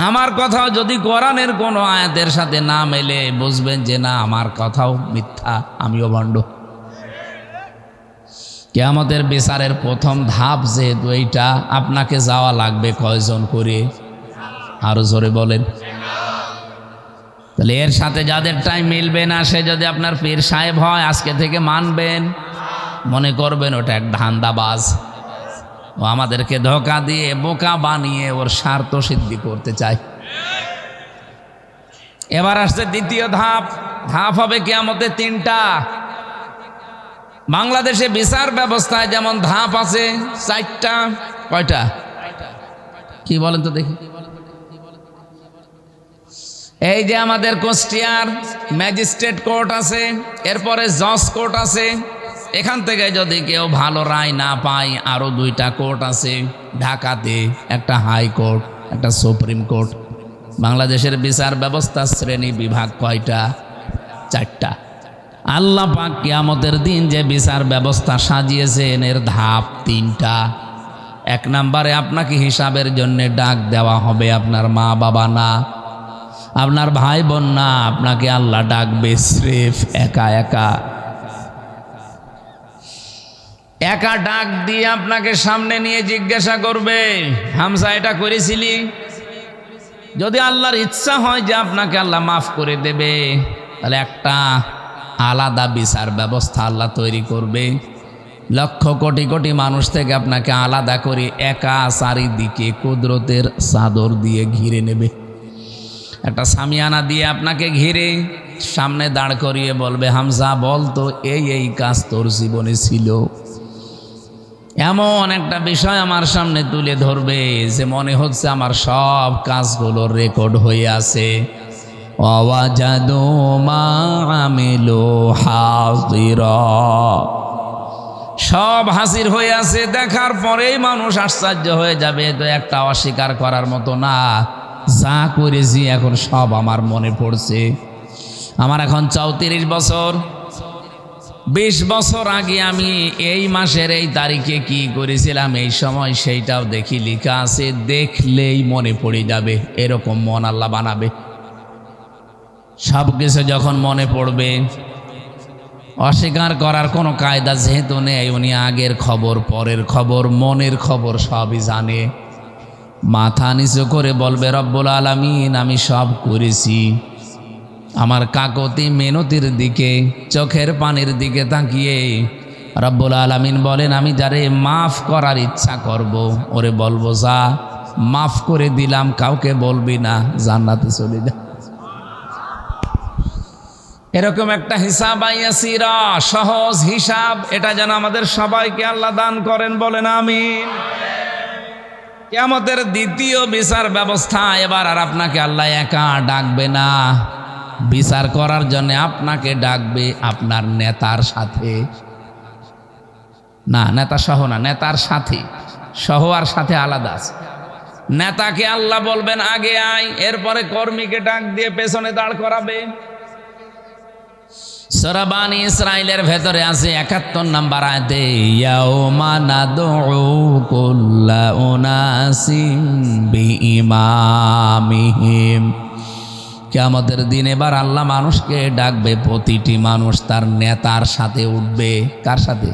আমার কথাও যদি কোরআনের কোনো আয়াতের সাথে না মেলে, বুঝবেন যে না আমার কথাও মিথ্যা, আমিও ভণ্ড। কিয়ামতের বিচারের প্রথম ধাপ যেহেতু এইটা, আপনাকে যাওয়া লাগবে কয়জন করে? আরো জোরে বলেন। তাহলে এর সাথে যাদের টাইম মিলবে না, সে যদি আপনার পীর সাহেব হয় আজকে থেকে মানবেন, মনে করবেন ওটা এক ধান্দাবাজ, ও আমাদেরকে ধোঁকা দিয়ে বোকা বানিয়ে ওর স্বার্থ সিদ্ধি করতে চায়। এবার আসছে দ্বিতীয় ধাপ। ধাপ হবে কিয়ামতে 3টা। বাংলাদেশে বিচার ব্যবস্থায় যেমন ধাপ আছে 4টা। কয়টা? কি বলেন তো দেখি। এই যে আমাদের কুষ্টিয়ার ম্যাজিস্ট্রেট কোর্ট আছে, এরপরে জজ কোর্ট আছে। এখান থেকে যদি কেউ ভালো রায় না পায়, আরো 2টা কোর্ট আছে ঢাকাতে, একটা হাই কোর্ট, একটা সুপ্রিম কোর্ট। বাংলাদেশের বিচার ব্যবস্থা শ্রেণী বিভাগ কয়টা? 4টা। আল্লাহ পাক কিয়ামতের দিন যে বিচার ব্যবস্থা সাজিয়েছেন এর ধাপ 3টা। 1 নম্বরে আপনাকে হিসাবের জন্য ডাক দেওয়া হবে, আপনার মা বাবা না, আপনার ভাই বোন না, আপনাকে আল্লাহ ডাকবে স্রেফ একা একা। একা ডাক দিয়ে আপনাকে সামনে নিয়ে জিজ্ঞাসা করবে, হামজা এটা করেছিলি? যদি আল্লাহর ইচ্ছা হয় যে আপনাকে আল্লাহ মাফ করে দেবে, তাহলে একটা আলাদা বিচার ব্যবস্থা আল্লাহ তৈরি করবে। লক্ষ কোটি কোটি মানুষ থেকে আপনাকে আলাদা করে একা চারিদিকে কুদরতের চাদর দিয়ে ঘিরে নেবে। একটা সামিয়ানা দিয়ে আপনাকে ঘিরে সামনে দাঁড় করিয়ে বলবে, হামজা বল তো এই এই কাজ তোর জীবনে ছিল। এমন একটা বিষয় আমার সামনে তুলে ধরবে যে মনে হচ্ছে আমার সব কাজগুলো রেকর্ড হয়ে আছে। ওয়াজাদু মা আমিলু হাজিরা, সব হাজির হয়ে আছে। দেখার পরেই মানুষ আশ্চর্য হয়ে যাবে, তো একটা অস্বীকার করার মতো না। যা করেছি এখন সব আমার মনে পড়ছে। আমার এখন 34 বছর। 20 বছর আগে আমি এই মাসের এই তারিখে কি করেছিলাম, এই সময় সেইটাও দেখি লেখা আছে, দেখলেই মনে পড়ে যাবে। এরকম মন আল্লাহ বানাবে। সব কিছু যখন মনে পড়বে, অস্বীকার করার কোনো কায়দা যেহেতু নেই, উনি আগের খবর, পরের খবর, মনের খবর সবই জানে। মাথা নিচু করে বলবে, রব্বুল আলামিন আমি সব করেছি। আমার কাকতি মেনতির দিকে, চোখের পানির দিকে তাকিয়ে রব্বুল আলামিন বলেন, আমি যারে মাফ করার ইচ্ছা করব, ওরে বলবো যা মাফ করে দিলাম, কাউকে বলবি না, জান্নাতে চলে যা। এরকম একটা হিসাব আইয়াসিরা, সহজ হিসাব, এটা যেন আমাদের সবাইকে আল্লাহ দান করেন, বলেন আমিন। কিয়ামতের দ্বিতীয় বিচার ব্যবস্থা, এবার আর আপনাকে আল্লাহ একা ডাকবে না, বিচার করার জন্য আপনাকে ডাকবে আপনার নেতার সাথে। না, নেতা সহ না, নেতার সাথে। সহ আর সাথে আলাদা আছে। নেতাকে আল্লাহ বলবেন আগে আয়, এরপরে কর্মীকে ডাক দিয়ে পেছনে দাঁড় করাবে। সূরা বানী ইসরাঈলের ভেতরে আছে 71 নম্বর আয়াতে, ইয়াউমা নাদউ কুল্লা উনাসিম বিইমামিহিম। কিয়ামতের দিন এবার আল্লাহ মানুষকে ডাকবে, প্রতিটি মানুষ তার নেতার সাথে উঠবে। কার সাথে?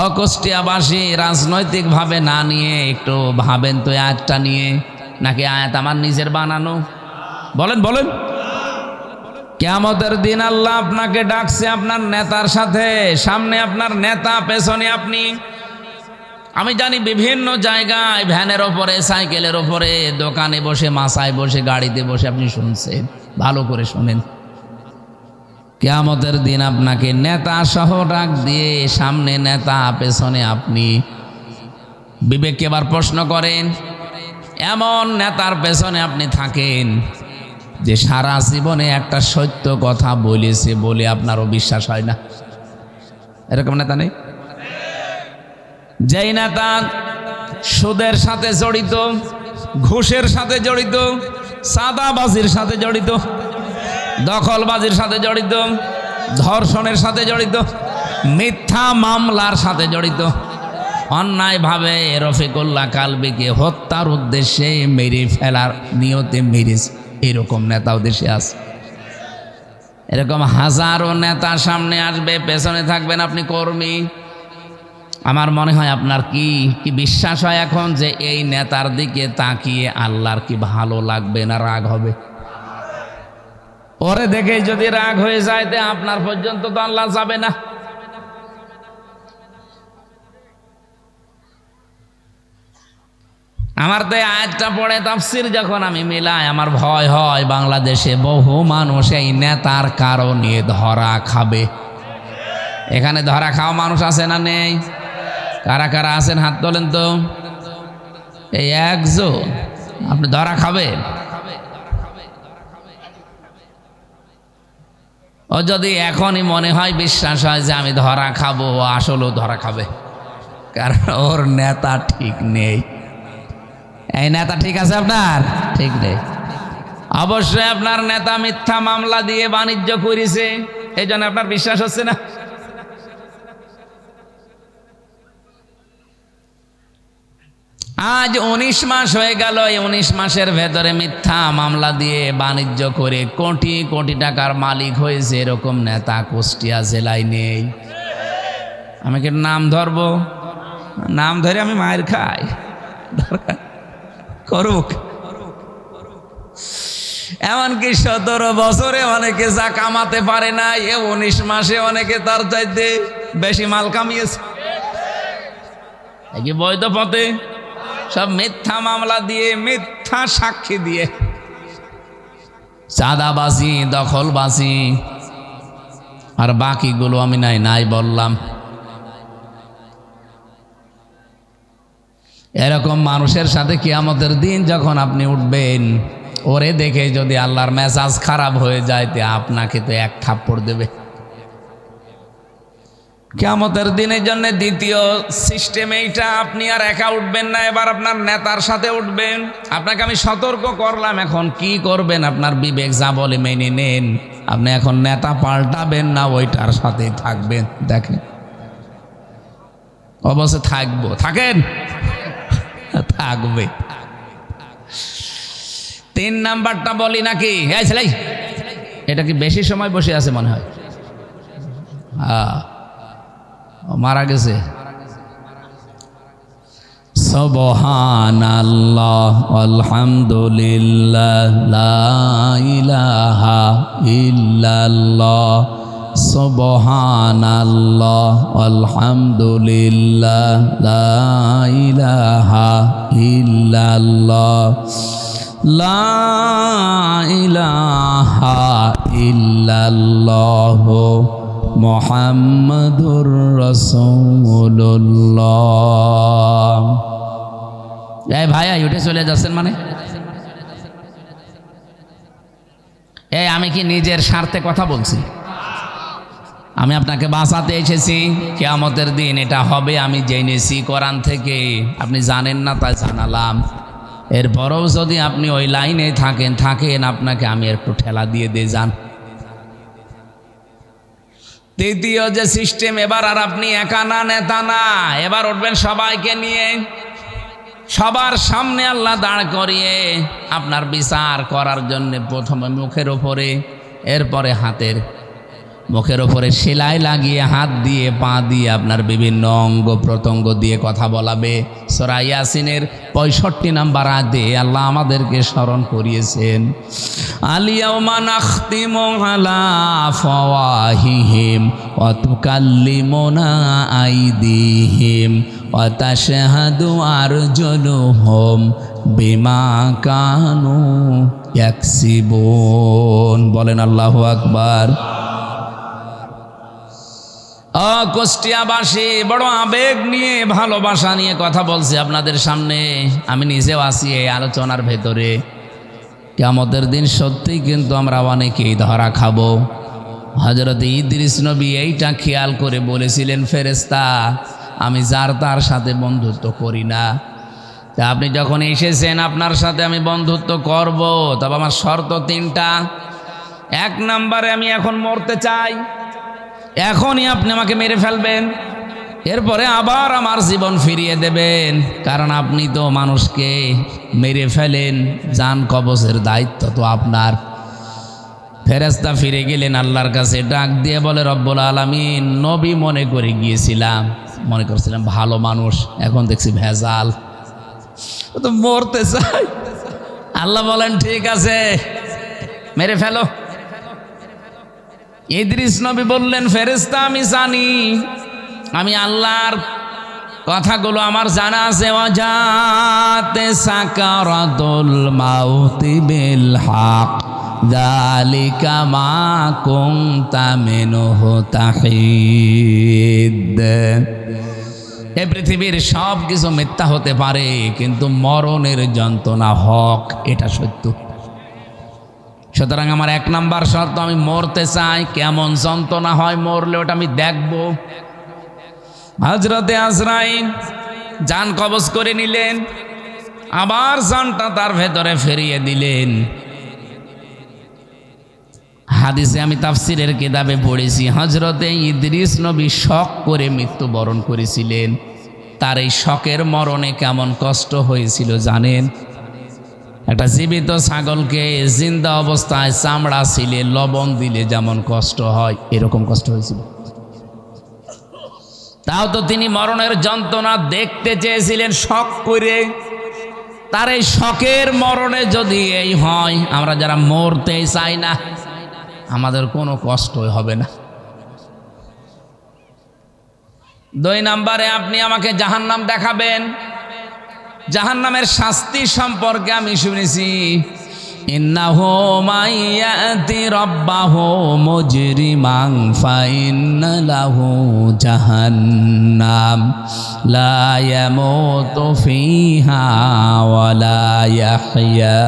অকুষ্টিয়াবাসী রাজনৈতিকভাবে না নিয়ে একটু ভাবেন তো, আয়াতটা নিয়ে, নাকি আয়াত আমার নিজের বানানো? বলেন বলেন। কিয়ামতের দিন আল্লাহ আপনাকে ডাকছে আপনার নেতার সাথে। সামনে আপনার নেতা, পেছনে আপনি। আমি জানি বিভিন্ন জায়গায় ভ্যানের ওপরে, সাইকেলের ওপরে, দোকানে বসে, মাসায় বসে, গাড়িতে বসে আপনি শুনছেন। ভালো করে শোনেন, কিয়ামতের দিন আপনাকে নেতা সহ ডাক দিয়ে, সামনে নেতা, পেছনে আপনি। বিবেককে এবার প্রশ্ন করেন, এমন নেতার পেছনে আপনি থাকেন যে সারা জীবনে একটা সত্য কথা বলেছে বলে আপনারও বিশ্বাস হয় না। এরকম নেতা নেই? যেই নেতা সুদের সাথে জড়িত, ঘুষের সাথে জড়িত, চাঁদাবাজির সাথে জড়িত, দখলবাজির সাথে জড়িত, ধর্ষণের সাথে জড়িত, মিথ্যা মামলার সাথে জড়িত, অন্যায়ভাবে রফিকুল্লাহ কালবিকে হত্যার উদ্দেশ্যে মেরে ফেলার নিয়তে মেরেছে, এরকম নেতাও দেশে আছে। এরকম হাজারো নেতা সামনে আসবে, পেছনে থাকবেন আপনি কর্মী। আমার মনে হয় আপনার কি বিশ্বাস হয় এখন যে এই নেতার দিকে তাকিয়ে আল্লাহর কি ভালো লাগবে না রাগ হবে? ওরে দেখে যদি রাগ হয়ে যায়, তে আপনার পর্যন্ত তো আল্লাহ যাবে না। আমার তো আয়াতটা পড়ে তাফসীর যখন আমি মিলাই, আমার ভয় হয় বাংলাদেশে বহু মানুষ এই নেতার কারণে ধরা খাবে। এখানে ধরা খাওয়া মানুষ আছে না নেই? কারা কারা আছেন হাত তোলেন তো। এই একজন, আপনি ধরা খাবেন। ও যদি এখনই মনে হয়, বিশ্বাস হয় যে আমি ধরা খাবো, ও আসলেও ধরা খাবে, কারণ ওর নেতা ঠিক নেই। এই নেতা ঠিক আছে আপনার? ঠিক নেই। অবশ্যই আপনার নেতা মিথ্যা মামলা দিয়ে বাণিজ্য করেছে, এই জন্য আপনার বিশ্বাস হচ্ছে না। আজ 19 মাস হয়ে গেল, এই 19 মাসের ভেতরে মিথ্যা মামলা দিয়ে বাণিজ্য করে কোটি কোটি টাকার মালিক হয়েছে, এরকম নেতা কুষ্টিয়া জেলায় নেই। আমি কি নাম ধরবো? নাম ধরে আমি মায়ের খাই, দরকার করুক। এমনকি 17 বছরে অনেকে যা কামাতে পারে না, এ 19 মাসে অনেকে তার চাইতে বেশি মাল কামিয়েছে। কি বৈধ পথে? সব মিথ্যা মামলা দিয়ে, মিথ্যা সাক্ষী দিয়ে, চাঁদাবাজি, দখলবাজি, আর বাকিগুলো আমি নাই বললাম। এরকম মানুষের সাথে কিয়ামতের দিন যখন আপনি উঠবেন, ওরে দেখে যদি আল্লাহর মেজাজ খারাপ হয়ে যায়, তে আপনাকে তো এক থাপ্পড় দেবে। কিয়ামতের দিনের জন্য দ্বিতীয় সিস্টেম এইটা, আপনি আর একা উঠবেন না, এবার আপনার নেতার সাথে উঠবেন। আপনাকে আমি সতর্ক করলাম, এখন কি করবেন আপনার বিবেক যা বলে মেনে নেন। আপনি এখন নেতা পাল্টাবেন না ওইটার সাথেই থাকবেন। দেখেন অবশ্যই থাকবো, থাকেন, থাকবে। 3 নাম্বারটা বলি নাকি? এই ছেলে, এটা কি বেশি সময় বসে আছে মনে হয়? মারা গেছে। সুবহানাল্লাহ আলহামদুলিল্লাহ লা ইলাহা ইল্লাল্লাহ সুবহানাল্লাহ আলহামদুলিল্লাহ লা ইলাহা ইল্লাল্লাহ লা ইলাহা ইল্লাল্লাহ মুহাম্মাদুর রাসূলুল্লাহ। এই ভাইয়া উঠে চলে যাচ্ছেন মানে? এই আমি কি নিজের স্বার্থে কথা বলছি? আমি আপনাকে বাঁচাতে এসেছি। কিয়ামতের দিন এটা হবে আমি জেনেছি কোরআন থেকে, আপনি জানেন না তাই জানালাম। এরপরেও যদি আপনি ওই লাইনে থাকেন আপনাকে আমি একটু ঠেলা দিয়ে দিয়ে যান। তৃতীয় যে সিস্টেম, এবার আর আপনি একা না, নেতা না, এবার উঠবেন সবাইকে নিয়ে, সবার সামনে আল্লাহ দাঁড় করিয়ে আপনার বিচার করার জন্য প্রথমে মুখের ওপরে, এরপরে হাতের মুখের ওপরে সেলাই লাগিয়ে হাত দিয়ে পা দিয়ে আপনার বিভিন্ন অঙ্গ প্রত্যঙ্গ দিয়ে কথা বলাবে। সূরা ইয়াসিনের 65 নম্বর আয়াতে আল্লাহ আমাদেরকে স্মরণ করিয়েছেন, আলিয়াউমা নাখতিমু আলা আফওয়াহিহিম ওয়া তুকাল্লিমুনা আইদিহিম ওয়া তাশহাদু আরজুলুহুম বিমা কানু ইয়াকসিবুন। বলেন আল্লাহু আকবার। কুষ্টিয়াবাসী বড় আবেগ নিয়ে, ভালোবাসা নিয়ে কথা বলছি আপনাদের সামনে। আমি নিজেও আছি এই আলোচনার ভেতরে। কিয়ামতের দিন সত্যিই কিন্তু আমরা অনেকেই ধরা খাবো। হযরত ইদ্রিস নবী এইটা খেয়াল করে বলেছিলেন, ফেরেশতা আমি যার তার সাথে বন্ধুত্ব করি না, তা আপনি যখন এসেছেন আপনার সাথে আমি বন্ধুত্ব করব, তবে আমার শর্ত 3টা। 1 নম্বরে আমি এখন মরতে চাই, এখনই আপনি আমাকে মেরে ফেলবেন, এরপরে আবার আমার জীবন ফিরিয়ে দেবেন, কারণ আপনি তো মানুষকে মেরে ফেলেন, জান কবজের দায়িত্ব তো আপনার। ফেরেশতা ফিরে গেলেন আল্লাহর কাছে, ডাক দিয়ে বলে, রব্বুল আলামিন, নবী মনে করে গিয়েছিলাম, মনে করছিলাম ভালো মানুষ, এখন দেখছি ভেজাল, ও তো মরতে চাই। আল্লাহ বলেন ঠিক আছে মেরে ফেলো। ইদ্রিস নবী বললেন, ফেরেশতা আমি জানি, আমি আল্লাহর কথাগুলো আমার জানা আছে। ওয়াজাতে সাকারাতুল মাউতি বিল হক যালিকা মা কুনতা মিনহু তাহিদ। এই পৃথিবীর সব কিছু মিথ্যা হতে পারে, কিন্তু মরণের যন্ত্রণা হক, এটা সত্য। সুতরাং আমার 1 নাম্বার শর্ত, আমি মরতে চাই। কেমন যন্ত্রণা হয় মরলে ওটা আমি দেখব। হযরতে আজরাইল জান কবজ করে নিলেন, আবার জানটা তার ভেতরে ফিরিয়ে দিলেন। হাদিসে আমি তাফসিরের কিতাবে পড়েছি, হযরতে ইদ্রিস নবী শক করে মৃত্যুবরণ করেছিলেন। তার এই শকের মরণে কেমন কষ্ট হয়েছিল জানেন? একটা জীবিত ছাগলকে জিন্দা অবস্থায় চামড়া ছিলে লবণ দিলে যেমন কষ্ট হয়, এরকম কষ্ট হয়েছিল। তাও তো তিনি মরণের যন্ত্রণা দেখতে চেয়েছিলেন শক করে। তার এই শকের মরণে যদি এই হয়, আমরা যারা মরতে চাই না আমাদের কোনো কষ্টই হবে না। 2 নম্বরে আপনি আমাকে জাহান্নাম দেখাবেন। জাহান্নামের শাস্তি সম্পর্কে আমি শুনেছি, ইন্নাহু মাইয়াতি রাব্বাহু মুজরিমান ফাইন্না লাহু জাহান্নাম লা ইয়ামুতু ফিহা ওয়া লা ইয়াহইয়া।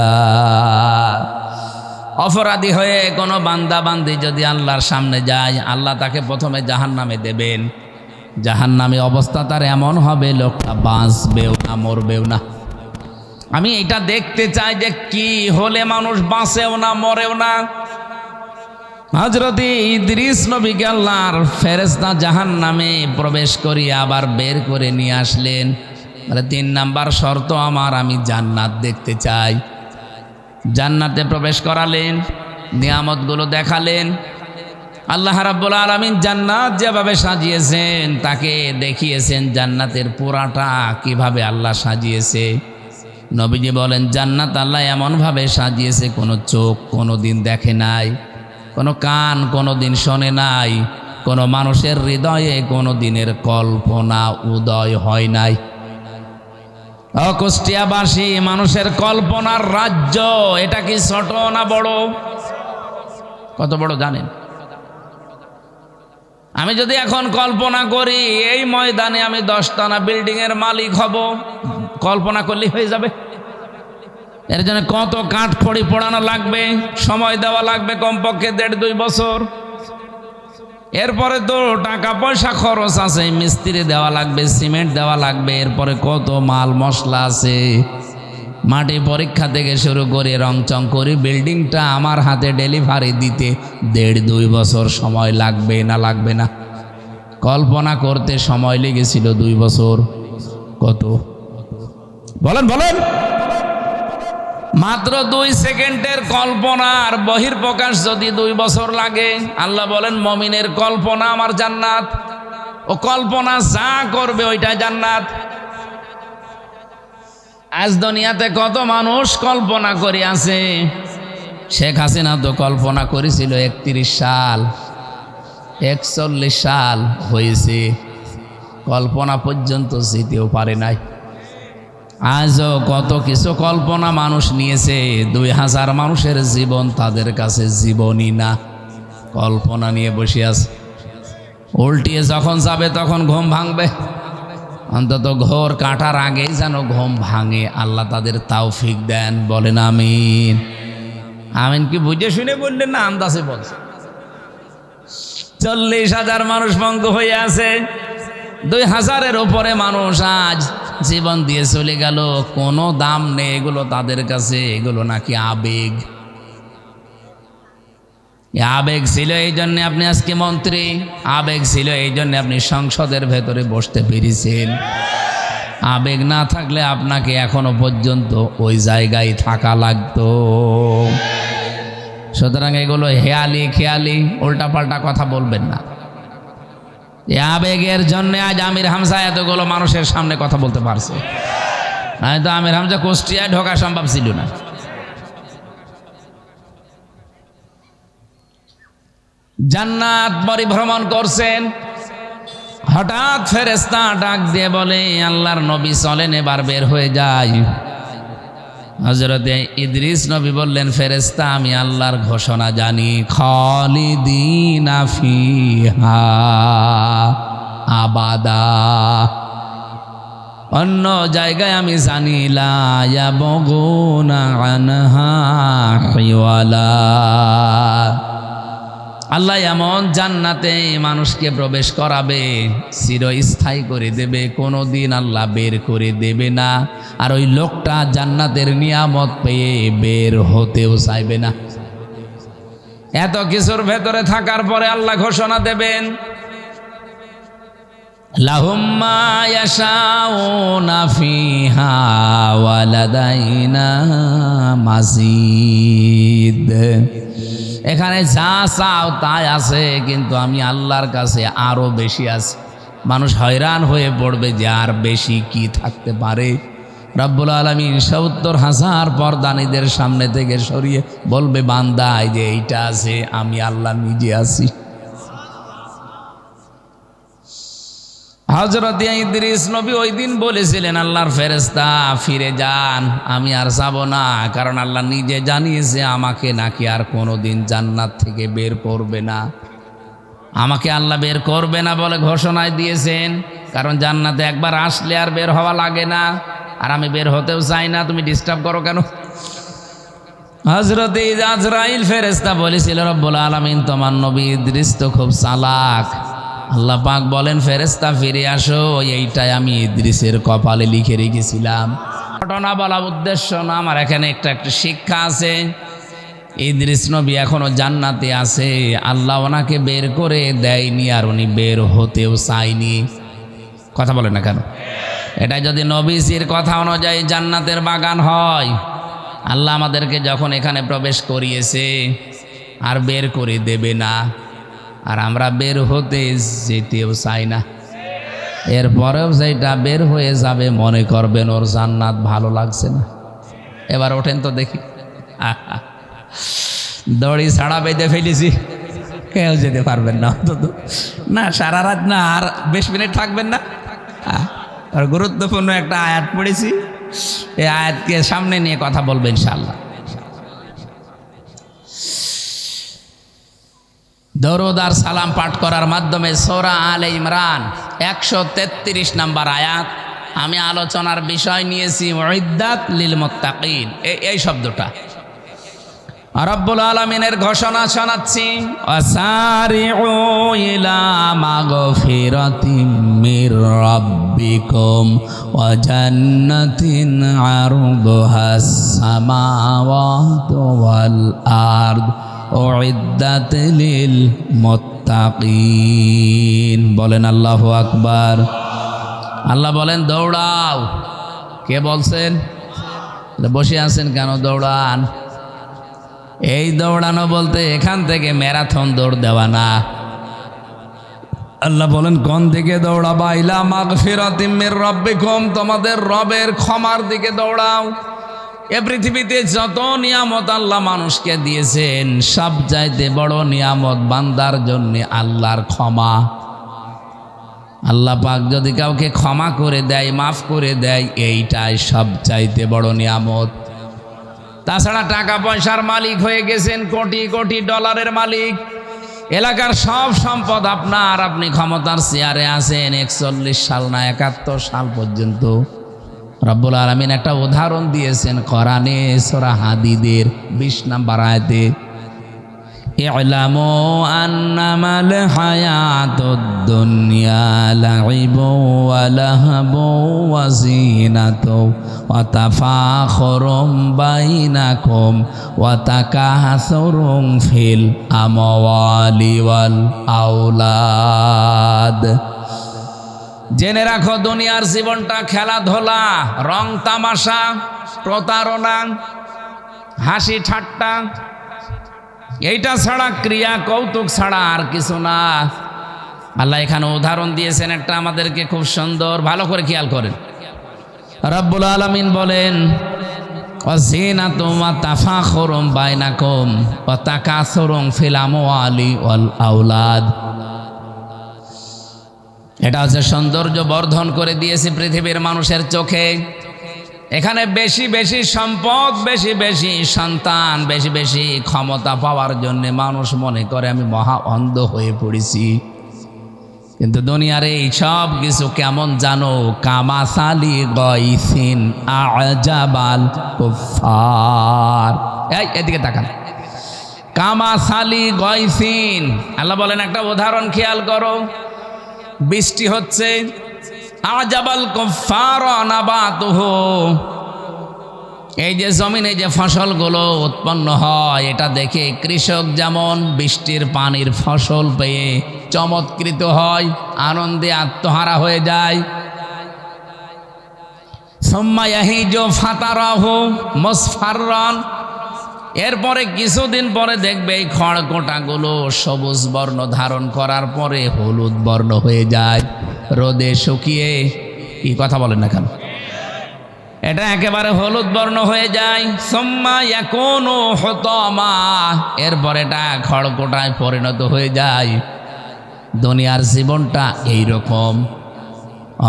অপরাধী হয়ে কোনো বান্দা বান্দি যদি আল্লাহর সামনে যায়, আল্লাহ তাকে প্রথমে জাহান্নামে দেবেন। জাহান্নামে অবস্থা তার এমন হবে, লোকটা বাঁচবেও না মরবেও না। আমি এটা দেখতে চাই যে কি হলে মানুষ বাঁচেও না মরেও না। হযরত ইদ্রিস নবীকে আল্লাহর ফেরেশতা জাহান্নামে প্রবেশ করিয়ে আবার বের করে নিয়ে আসলেন। বলে ৩ নাম্বার শর্ত আমার, আমি জান্নাত দেখতে চাই। জান্নাতে প্রবেশ করালেন, নিয়ামতগুলো দেখালেন। আল্লাহ রাব্বুল আলামিন জান্নাত যেভাবে সাজিয়েছেন তাকে দেখিয়েছেন জান্নাতের পুরাটা কিভাবে আল্লাহ সাজিয়েছে। নবীজি বলেন জান্নাত আল্লাহ এমনভাবে সাজিয়েছে কোনো চোখ কোনো দিন দেখে নাই, কোনো কান কোনো দিন শোনে নাই, কোনো মানুষের হৃদয়ে কোনো দিনের কল্পনা উদয় হয় নাই। কুষ্টিয়াবাসী মানুষের কল্পনার রাজ্য, এটা কি ছোট না বড়? কত বড় জানেন? আমি যদি এখন কল্পনা করি এই ময়দানে আমি 10তলা বিল্ডিং এর মালিক হব, কল্পনা করলেই হয়ে যাবে? এর জন্য কত কাঠ খড়ি পোড়ানো লাগবে, সময় দেওয়া লাগবে কমপক্ষে 1.5-2 বছর। এরপরে তো টাকা পয়সা খরচ আছে, মিস্ত্রি দেওয়া লাগবে, সিমেন্ট দেওয়া লাগবে, এরপরে কত মাল মশলা আছে। মাটি পরীক্ষা থেকে শুরু করে রংচং করে বিল্ডিংটা আমার হাতে ডেলিভারি দিতে 1.5-2 বছর সময় লাগবে না লাগবে না? কল্পনা করতে সময় লেগেছিল 2 বছর। কত বলেন বলেন? মাত্র 2 সেকেন্ডের কল্পনার বহির্প্রকাশ যদি 2 বছর লাগে। আল্লাহ বলেন মুমিনের কল্পনা আমার জান্নাত, ও কল্পনা যা করবে ওইটা জান্নাত। আজ দুনিয়াতে কত মানুষ কল্পনা করে আছে। শেখ হাসিনা তো কল্পনা করেছিল 31 সাল, 41 সাল হয়েছে, কল্পনা পর্যন্ত যেতেও পারে নাই। আজও কত কিছু কল্পনা মানুষ নিয়েছে, 2000 মানুষের জীবন তাদের কাছে জীবনই না, কল্পনা নিয়ে বসে আছে। উল্টিয়ে যখন যাবে তখন ঘুম ভাঙবে, অন্তত ঘোর কাটার আগেই যেন ঘুম ভাঙে। আল্লাহ তাদের তৌফিক দেন, বলেন আমিন। আমিন কি বুঝে শুনে বললেন না আন্দাজে বলছে? 40,000 মানুষ ভঙ্গ হয়ে আছে, 2000-এর উপরে মানুষ আজ জীবন দিয়ে চলে গেল, কোনো দাম নেই এগুলো তাদের কাছে। এগুলো নাকি আবেগ। আবেগ ছিল এই জন্য আপনি আজকে মন্ত্রী, আবেগ ছিল এই জন্য আপনি সংসদের ভেতরে বসতে পেরেছেন। আবেগ না থাকলে আপনাকে এখনো পর্যন্ত ওই জায়গায় থাকা লাগতো। সুতরাং এগুলো হেয়ালি খেয়ালি উল্টাপাল্টা কথা বলবেন না। আবেগের জন্য আজ আমির হামজা এতগুলো মানুষের সামনে কথা বলতে পারছে, নয়তো আমির হামজা কুষ্টিয়ায় ঢোকা সম্ভব ছিল না। জান্নাত পরিভ্রমণ করছেন, হঠাৎ ফেরেশতা ডাক দিয়ে বলে আল্লাহর নবী চলেন এবার বের হয়ে যায়। হযরত ইদ্রিস নবী বললেন ফেরেশতা আমি আল্লাহর ঘোষণা জানি, খালিদিনা ফিহা আবাদা। অন্য জায়গায় আমি জানি লা ইয়াবগুনা আনহা হিওয়ালা। আল্লাহ এমন জান্নাতে মানুষকে প্রবেশ করাবে, চিরস্থায়ী করে দেবে, কোনো দিন আল্লাহ বের করে দেবে না। আর ওই লোকটা জান্নাতের নিয়ামত পেয়ে বের হতেও চাইবে না। এত কিছুর ভেতরে থাকার পরে আল্লাহ ঘোষণা দেবেন লাহুম মা ইয়াশাউনা ফিহা ওয়া লাদাইনা মাজিদ। এখানে যা চাও তাই আছে, কিন্তু আমি আল্লাহর কাছে আরো বেশি আছে। মানুষ হয়রান হয়ে পড়বে যে আর বেশি কি থাকতে পারে। রব্বুল আলামিন ৭০,০০০ পর্দানীদের সামনে থেকে সরিয়ে বলবে বান্দায় যে এইটা আছে, আমি আল্লাহ নিজে আছি। হযরত ইদ্রিস নবী ওই দিন বলেছিলেন আল্লাহর ফেরেশতা ফিরে যান, আমি আর যাব না, কারণ আল্লাহ নিজে জানিয়েছে আমাকে নাকি আর কোনোদিন জান্নাত থেকে বের করবে না। আমাকে আল্লাহ বের করবে না বলে ঘোষণায় দিয়েছেন, কারণ জান্নাতে একবার আসলে আর বের হওয়া লাগে না। আর আমি বের হতেও চাই না, তুমি ডিস্টার্ব করো কেন? হযরত আজরাইল ফেরেশতা বলেছিল রব্বুল আলামিন তোমার নবী ইদ্রিস তো খুব চালাক। আল্লাহ পাক বলেন ফেরেশতা ফিরে আসো, এইটাই আমি ইদ্রিসের কপালে লিখে রেখেছিলাম। ঘটনা বলা উদ্দেশ্য না, আমার এখানে একটা শিক্ষা আছে। ইদ্রিস নবী এখনো জান্নাতে আছে, আল্লাহ ওনাকে বের করে দেয়নি আর উনি বের হতেও চায়নি। কথা বলে না কেন? এটা যদি নবীজির কথা অনুযায়ী জান্নাতের বাগান হয়, আল্লাহ আমাদেরকে যখন এখানে প্রবেশ করিয়েছে আর বের করে দেবে না, আর আমরা বের হতে যেতেও চাই না। এরপরেও যেটা বের হয়ে যাবে মনে করবেন ওর জান্নাত ভালো লাগছে না। এবার ওঠেন তো দেখি। দড়ি ছাড়া বেঁধে ফেলেছি, কেউ যেতে পারবেন না অন্তত না, সারা রাত না, আর 20 মিনিট থাকবেন না। আর গুরুত্বপূর্ণ একটা আয়াত পড়েছি, এই আয়াতকে সামনে নিয়ে কথা বলবো ইনশাআল্লাহ। দরুদ আর সালাম পাঠ করার মাধ্যমে সূরা আলে ইমরান 133 নম্বর আয়াত আমি আলোচনার বিষয় নিয়েছি উইদ্দাত লিল মুত্তাকিন। এই শব্দটা রব্বুল আলামিনের ঘোষণা শোনাচ্ছি, ওয়াসারিউ ইলা মাগফিরাতিম মির রাব্বিকুম ওয়া জান্নাতিন আরদুহাস সামাওয়াতু ওয়াল আরদ উইদ্দাত লিল মুত্তাকিন। বলেন আল্লাহু আকবার। আল্লাহ বলেন দৌড়াও। কে বলছেন? বসে আছেন কেন? দৌড়ান। এই দৌড়ানো বলতে এখান থেকে ম্যারাথন দৌড় দেওয়া না। আল্লাহ বলেন কোন দিকে দৌড়াবা? ইলা মাগফিরাতিম মির রাব্বিকুম, তোমাদের রবের ক্ষমার দিকে দৌড়াও। এ পৃথিবীতে যত নিয়ামত আল্লাহ মানুষকে দিয়েছেন, সব চাইতে বড় নিয়ামত বান্দার জন্য আল্লাহর ক্ষমা। আল্লাহ পাক যদি কাউকে ক্ষমা করে দেয়, মাফ করে দেয়, এইটাই সব চাইতে বড় নিয়ামত। তাছাড়া টাকা পয়সার মালিক হয়ে গেছেন, কোটি কোটি ডলারের মালিক, এলাকার সব সম্পদ আপনার, আপনি ক্ষমতার চেয়ারে আছেন 41 সাল না 71 সাল পর্যন্ত। রব্বুল আলামিন একটা উদাহরণ দিয়েছেন কোরআনে সূরা হাদীদের 20 নম্বর আয়াতে, ই'লামু আন্নামাল হায়াতুদ দুনিয়া লাইবু ওয়া লাহবু ওয়া যিনাতু ওয়া তাফাখুরুম বাইনাকুম ওয়া তাকাসুরুম ফিল আমওয়ালি ওয়াল আওলাদ। জেনে রাখো দুনিয়ার জীবনটা খেলাধুলা, রং তামাশা, প্রতারণা, হাসি ঠাট্টা, এইটা ছাড়া, ক্রিয়া কৌতুক ছাড়া আর কিছু না। আল্লাহ এখানে উদাহরণ দিয়েছেন একটা আমাদেরকে খুব সুন্দর, ভালো করে খেয়াল করেন। রব্বুল আলামিন বলেন ওয়াজিনাতু ওয়া তাফাখুরুম বাইনাকুম ওয়া তাকাসুরুম ফিল আমওয়ালি ওয়াল আওলাদ। এটা হচ্ছে সৌন্দর্য বর্ধন করে দিয়েছে পৃথিবীর মানুষের চোখে। এখানে বেশি বেশি সম্পদ, বেশি বেশি সন্তান, বেশি বেশি ক্ষমতা পাওয়ার জন্য মানুষ মনে করে আমি মহা অন্ধ হয়ে পড়েছি। কিন্তু দুনিয়ার এই সব কিছু কেমন জানো? কামাসালি গাইসিন আজাবাল কুফার। এদিকে তাকান। কামাসালি গাইসিন, আল্লাহ বলেন একটা উদাহরণ খেয়াল করো। বৃষ্টি হচ্ছে, আজাবাল কুফার নাবাতুহু, এই যে জমিনে যে ফসলগুলো উৎপন্ন হয়, এটা দেখে কৃষক যেমন বৃষ্টির পানির ফসল পেয়ে চমৎকৃত হয়, আনন্দে আত্মহারা হয়ে যায়। সুম্মা ইয়াহিজু ফাতারাহু মুসফাররান, এরপরে কিছুদিন পরে দেখবে এই খড়কোটাগুলো সবুজ বর্ণ ধারণ করার পরে হলুদ বর্ণ হয়ে যায়, রোদে শুকিয়ে। কি কথা বলেন না কেন? এটা একেবারে হলুদ বর্ণ হয়ে যায়। সুম্মা ইয়াকুনু হুতামা, এরপর এটা খড়কোটায় পরিণত হয়ে যায়। দুনিয়ার জীবনটা এইরকম।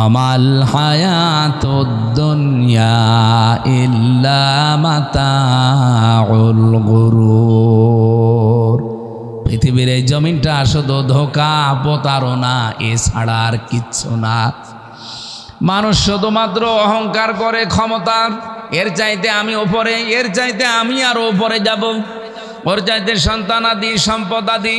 আমাল হায়াতুদ দুনিয়া ইল্লা মাতাউল গুরুর, পৃথিবীর এই জমিনটা শুধু ধোঁকা, প্রতারণা, এছাড়া আর কিচ্ছু না। মানুষ শুধুমাত্র অহংকার করে ক্ষমতার, এর চাইতে আমি ওপরে, এর চাইতে আমি আরো ওপরে যাব, ওর চাইতে সন্তানাদি, সম্পদাদি,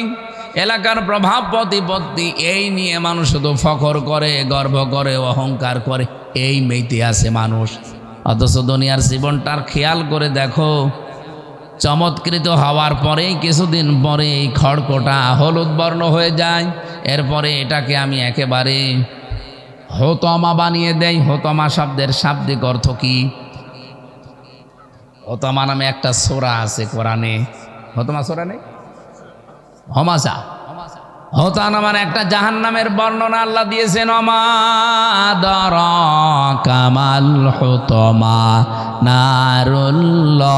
এলাকার প্রভাব প্রতিপত্তি, এই নিয়ে মানুষ শুধু ফখর করে, গর্ব করে, অহংকার করে, এই মেতে আছে মানুষ। অথচ দুনিয়ার জীবনটার খেয়াল করে দেখো, চমৎকৃত হওয়ার পরেই কিছুদিন পরে এই খড়কোটা হলুদ বর্ণ হয়ে যায়। এরপরে এটাকে আমি একেবারে হোতমা বানিয়ে দেই। হোতমা শব্দের শাব্দিক অর্থ কি? হোতমা নামে একটা সূরা আছে কোরআনে। হোতমা সূরা নেই? হমাসা। হোতানা মানে একটা জাহান্নামের বর্ণনা আল্লাহ দিয়েছেন। কামাল হোতমা নারুল্লাহিল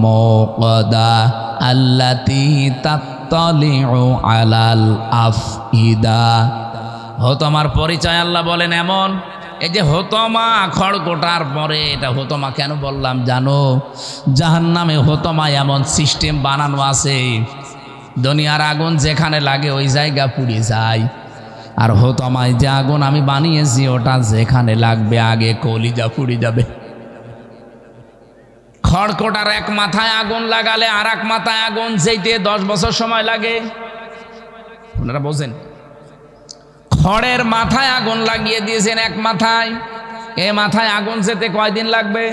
মুকদা আল্লাতী তাত্তালিউ আলাল আফইদা। হোতমার পরিচয় আল্লাহ বলেন এমন। এই যে হোতমা খড়কোটার পরে, এটা হোতমা কেন বললাম জানো? জাহান্নামে হোতমা এমন সিস্টেম বানানো আছে, দুনিয়ার আগুন যেখানে লাগে ওই জায়গা পুড়ে যায়। আর হোতমায় যে আগুন আমি বানিয়েছি ওটা যেখানে লাগবে আগে কলিজা পুড়ে যাবে। খড়কোটার এক মাথায় আগুন লাগালে আর এক মাথায় আগুন যেতে 10 বছর সময় লাগে। আপনারা বোঝেন? খড়ের মাথায় আগুন লাগিয়ে দিয়েছেন এক মাথায়, এ মাথায় আগুন যেতে কয়দিন লাগবে?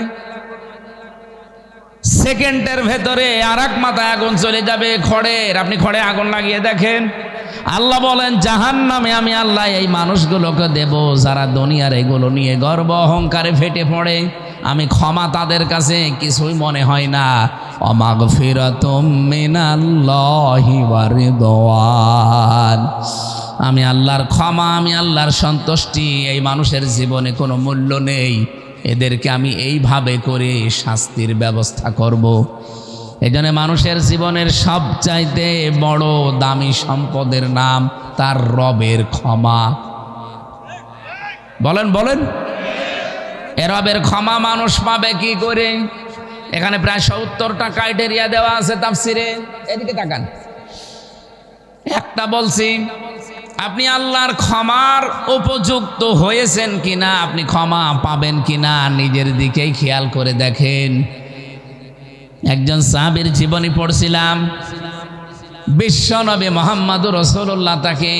সেকেন্ডের ভেতরে আর এক মাথায় আগুন চলে যাবে খড়ের। আপনি খড়ে আগুন লাগিয়ে দেখেন। আল্লাহ বলেন জাহান্নামে আমি আল্লাহ এই মানুষগুলোকে দেব যারা দুনিয়ার এগুলো নিয়ে গর্ব অহংকারে ফেটে পড়ে। আমি ক্ষমা তাদের কাছে কিছুই মনে হয় না। অমাগফিরাতুম মিনাল্লাহি ওয়া রিদওয়ান। আমি আল্লাহর ক্ষমা, আমি আল্লাহর সন্তুষ্টি এই মানুষের জীবনে কোনো মূল্য নেই। এদেরকে আমি এইভাবে করে শাস্তির ব্যবস্থা করব। এই জন্য মানুষের জীবনের সবচাইতে বড় দামি সম্পদের নাম তার রবের ক্ষমা। বলেন বলেন, এ রবের ক্ষমা মানুষ পাবে কি করে? এখানে প্রায় 70টা ক্রাইটেরিয়া দেওয়া আছে তাফসিরে। এদিকে তাকান। একটা বলছি, আপনি আল্লাহর ক্ষমার উপযুক্ত হয়েছেন কিনা, আপনি ক্ষমা পাবেন কিনা নিজের দিকেই খেয়াল করে দেখেন। একজন সাহাবীর জীবনী পড়ছিলাম। বিশ্বনবী মুহাম্মদুর রাসূলুল্লাহ তাকে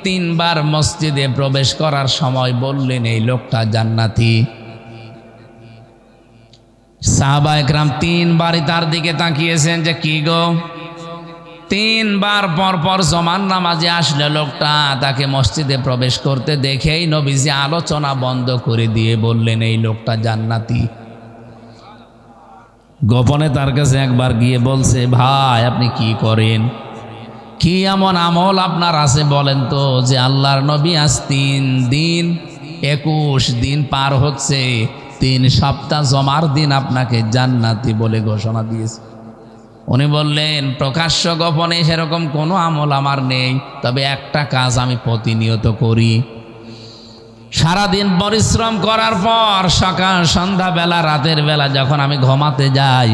তিনবার মসজিদে প্রবেশ করার সময় বললেন এই লোকটা জান্নাতি। সাহাবা একরাম 3বারই তার দিকে তাকিয়েছেন যে কি গো। 3বার পর জমান নামাজে আসলে লোকটা তাকে মসজিদে প্রবেশ করতে দেখেই নবীজি আলোচনা বন্ধ করে দিয়ে বললেন এই লোকটা জান্নাতি। গোপনে তার কাছে একবার গিয়ে বলছে, ভাই আপনি কি করেন, কি এমন আমল আপনার আছে বলেন তো, যে আল্লাহর নবী আজ 3 দিন 21 দিন পার হচ্ছে, 3 সপ্তাহ জমার দিন আপনাকে জান্নাতি বলে ঘোষণা দিয়েছে। উনি বললেন, প্রকাশ্য গোপনে সেরকম কোনো আমল আমার নেই, তবে একটা কাজ আমি প্রতিনিয়ত করি। সারাদিন পরিশ্রম করার পর সকাল সন্ধ্যাবেলা রাতের বেলা যখন আমি ঘুমাতে যাই,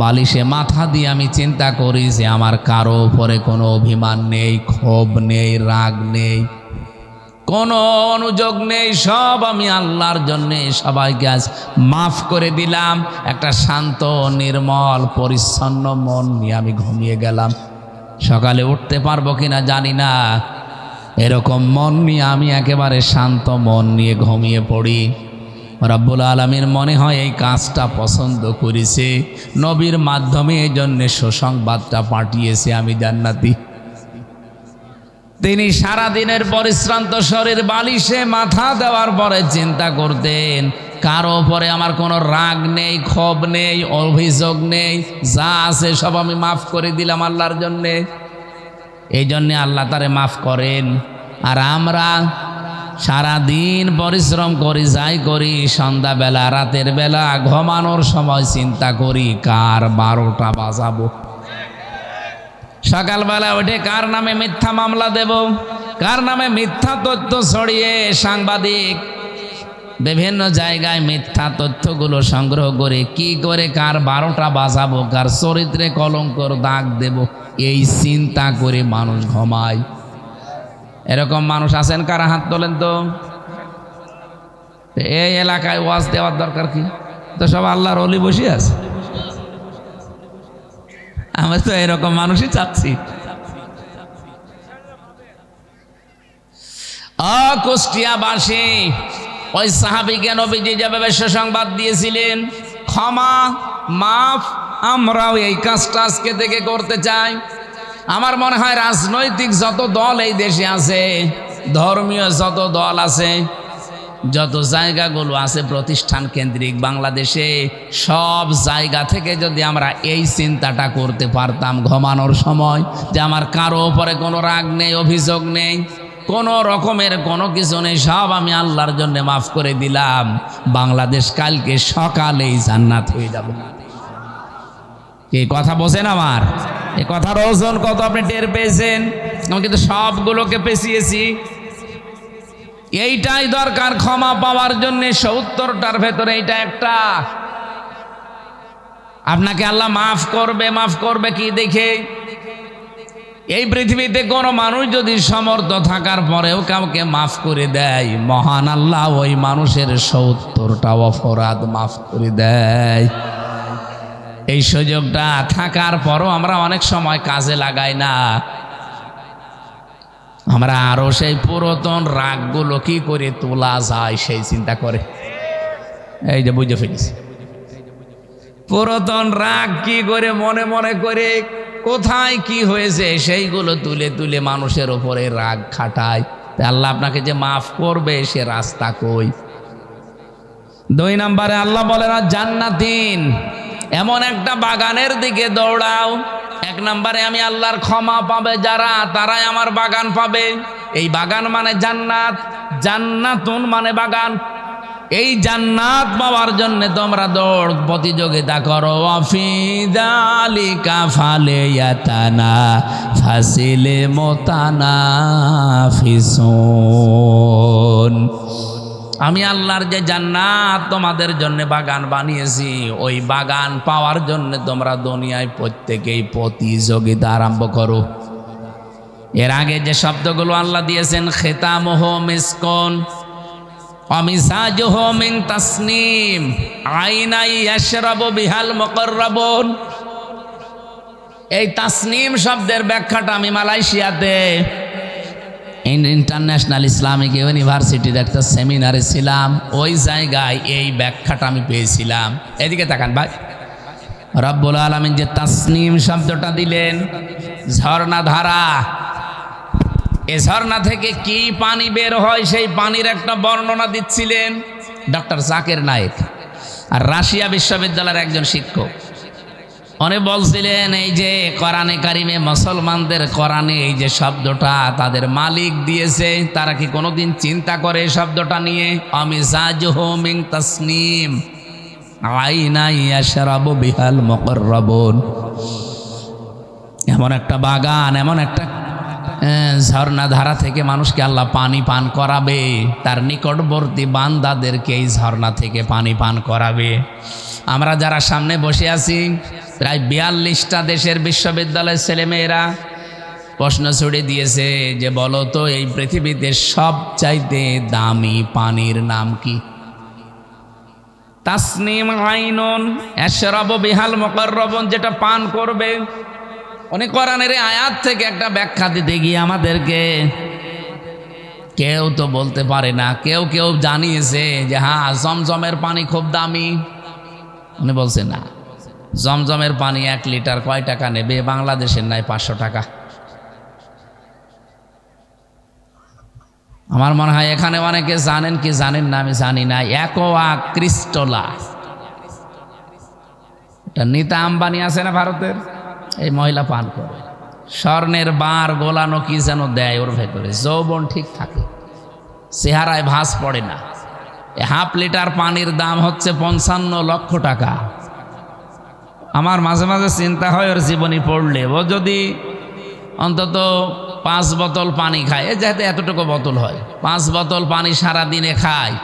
বালিশে মাথা দিয়ে আমি চিন্তা করি যে আমার কারো উপরে কোনো অভিমান নেই, ক্ষোভ নেই, রাগ নেই, কোনো অনুযোগ নেই, সব আমি আল্লাহর জন্যে সবাইকে আজ মাফ করে দিলাম। একটা শান্ত নির্মল পরিচ্ছন্ন মন নিয়ে আমি ঘুমিয়ে গেলাম। সকালে উঠতে পারবো কিনা জানি না, এরকম মন নিয়ে আমি একেবারে শান্ত মন নিয়ে ঘুমিয়ে পড়ি। রব্বুল আলামিন মনে হয় এই কাজটা পছন্দ করেছে, নবীর মাধ্যমে এই জন্যে সুসংবাদটা পাঠিয়েছে আমি জান্নাতি। তিনি সারাদিনের পরিশ্রান্ত শরীর বালিশে মাথা দেওয়ার পরে চিন্তা করতেন, কারো উপরে আমার কোনো রাগ নেই, ক্ষোভ নেই, অভিযোগ নেই, যা আছে সব আমি মাফ করে দিলাম আল্লাহর জন্যে। এই জন্যে আল্লাহ তারে মাফ করেন। আর আমরা সারাদিন পরিশ্রম করি, যাই করি, সন্ধ্যাবেলা রাতের বেলা ঘুমানোর সময় চিন্তা করি কার 12টা বাজাবো, সকালবেলা উঠে কার নামে মিথ্যা মামলা দেব, কার নামে মিথ্যা তথ্য ছড়িয়ে সাংবাদিক বিভিন্ন জায়গায় মিথ্যা তথ্যগুলো সংগ্রহ করে কি করে কার 12টা বাজাবো, কার চরিত্রে কলঙ্কর দাগ দেব, এই চিন্তা করে মানুষ ঘুমায়। এরকম মানুষ আছেন কারা? হাত তোলেন তো। এই এলাকায় ওয়াজ দেওয়ার দরকার কি? তো সব আল্লাহর ওলি বসে আছে। আমরা তো এরকম মানুষই চাচ্ছি। কুষ্টিয়াবাসী ওই সাহাবীকে নবীজি যেভাবে সুসংবাদ দিয়েছিলেন, ক্ষমা, মাফ, আমরাও এই কাজটা আজকে থেকে করতে চাই। আমার মনে হয় রাজনৈতিক যত দল এই দেশে আছে, ধর্মীয় যত দল আছে, যত জায়গাগুলো আছে প্রতিষ্ঠান কেন্দ্রিক বাংলাদেশে, সব জায়গা থেকে যদি আমরা এই চিন্তাটা করতে পারতাম ঘুমানোর সময়, যে আমার কারো ওপরে কোনো রাগ নেই, অভিযোগ নেই, কোনো রকমের কোনো কিছু নেই, সব আমি আল্লাহর জন্য মাফ করে দিলাম, বাংলাদেশ কালকে সকালেই জান্নাত হয়ে যাবে। এই কথা বোঝেন আমার? এই কথার ওজন কত আপনি টের পেয়েছেন? আমি কিন্তু সবগুলোকে পেছিয়েছি। এইটাই দরকার ক্ষমা পাওয়ার জন্য। ৭০টার ভেতরে এইটা একটা। আপনাকে আল্লাহ মাফ করবে কি দেখে? এই পৃথিবীতে কোনো মানুষ যদি সমর্থ থাকার পরেও কাউকে মাফ করে দেয়, মহান আল্লাহ ওই মানুষের ৭০টা অপরাধ মাফ করে দেয়। এই সুযোগটা থাকার পরও আমরা অনেক সময় কাজে লাগাই না। আমরা আরো সেই পুরাতন রাগগুলো কি করে তোলা যায় সেই চিন্তা করে। এই যে বুঝে ফেলেছি, পুরাতন রাগ কি করে মনে মনে করে কোথায় কি হয়েছে সেইগুলো তুলে তুলে মানুষের ওপরে রাগ খাটায়। আল্লাহ আপনাকে যে মাফ করবে সে রাস্তা কই? ২ নম্বরে আল্লাহ বলে না জান্নাতিন, এমন একটা বাগানের দিকে দৌড়াও। ১ নম্বরে আমি আল্লাহর ক্ষমা পাবে যারা, তারাই আমার বাগান পাবে। এই বাগান মানে জান্নাত, জান্নাতুন মানে বাগান। এই জান্নাত পাওয়ার জন্য তোমরা দৌড় প্রতিযোগিতা করো। ওয়াফিদালিকা ফালিয়াতানা ফাসিলে মোতানাফিসুন। আমি আল্লাহর যে জান্নাত তোমাদের জন্য বাগান বানিয়েছি, ওই বাগান পাওয়ার জন্য তোমরা দুনিয়ায় প্রত্যেকেই প্রতিযোগিতা আরম্ভ করো। এর আগে যে শব্দগুলো আল্লাহ দিয়েছেন, খিতামুহু মিসকুন ওয়ামিজাজুহু মিন তাসনিম আইনাই ইয়াশরাবু বিহাল মুকাররাবুন। এই তাসনিম শব্দের ব্যাখ্যাটা আমি মালয়েশিয়াতে ইন্টারন্যাশনাল ইসলামিক ইউনিভার্সিটির একটা সেমিনারে ছিলাম। ওই জায়গায় এই ব্যাখ্যাটা আমি পেয়েছিলাম। এদিকে তাকান ভাই, রব্বুল আলামিন যে তাসনিম শব্দটা দিলেন, ঝর্ণা ধারা, এই ঝর্ণা থেকে কি পানি বের হয় সেই পানির একটা বর্ণনা দিচ্ছিলেন ডক্টর জাকির নায়েক, আর রাশিয়া বিশ্ববিদ্যালয়ের একজন শিক্ষক। উনি বলছিলেন এই যে কোরআনে কারিমে মুসলমানদের কোরআনে এই যে শব্দটা তাদের মালিক দিয়েছে, তারা কি কোনোদিন চিন্তা করে এই শব্দটা নিয়ে? আমিজাজুহু মিন তাসনিম আইনা ইয়াশরাবু বিহাল মুকাররাবুন। এমন একটা বাগান, এমন একটা ঝর্ণা ধারা থেকে মানুষকে আল্লাহ পানি পান করাবে, তার নিকটবর্তী বান্দাদেরকে এই ঝর্ণা থেকে পানি পান করাবে। আমরা যারা সামনে বসে আছি, প্রায় ৪২টা দেশের বিশ্ববিদ্যালয়ের ছেলেমেয়েরা প্রশ্ন ছুড়ে দিয়েছে যে বলো তো এই পৃথিবীতে সবচাইতে দামি পানির নাম কি? তাসনিম আইনুন ইয়াশরাবু বিহাল মুকাররাবুন, যেটা পান করবে। উনি কোরআনের আয়াত থেকে একটা ব্যাখ্যা দিতে গিয়ে আমাদেরকে, কেউ তো বলতে পারে না, কেউ কেউ জানিয়েছে যে হ্যাঁ জমজমের পানি খুব দামি। উনি বলছে না, জমজমের পানি ১ লিটার কয় টাকা নেবে? বাংলাদেশের নাই ৫০০ টাকা। আমার মনে হয় এখানে অনেকে জানেন কি জানেন না আমি জানি না, অ্যাকোয়া ক্রিস্টোলা, এটা নীতা আম্বানি আছে না ভারতের, এই মহিলা পান করে। স্বর্ণের বার গোলানো কি যেন দেয় ওর ভেতরে, যৌবন ঠিক থাকে, চেহারায় ভাঁজ পড়ে না। 1/2 লিটার পানির দাম হচ্ছে ৫৫ লক্ষ টাকা। আমার মাঝে মাঝে চিন্তা হয় ওর জীবনী পড়লে, ও যদি অন্তত 5 বোতল পানি খায়, যেহেতু এতটুকু বোতল হয়, 5 বোতল পানি সারা দিনে খায়,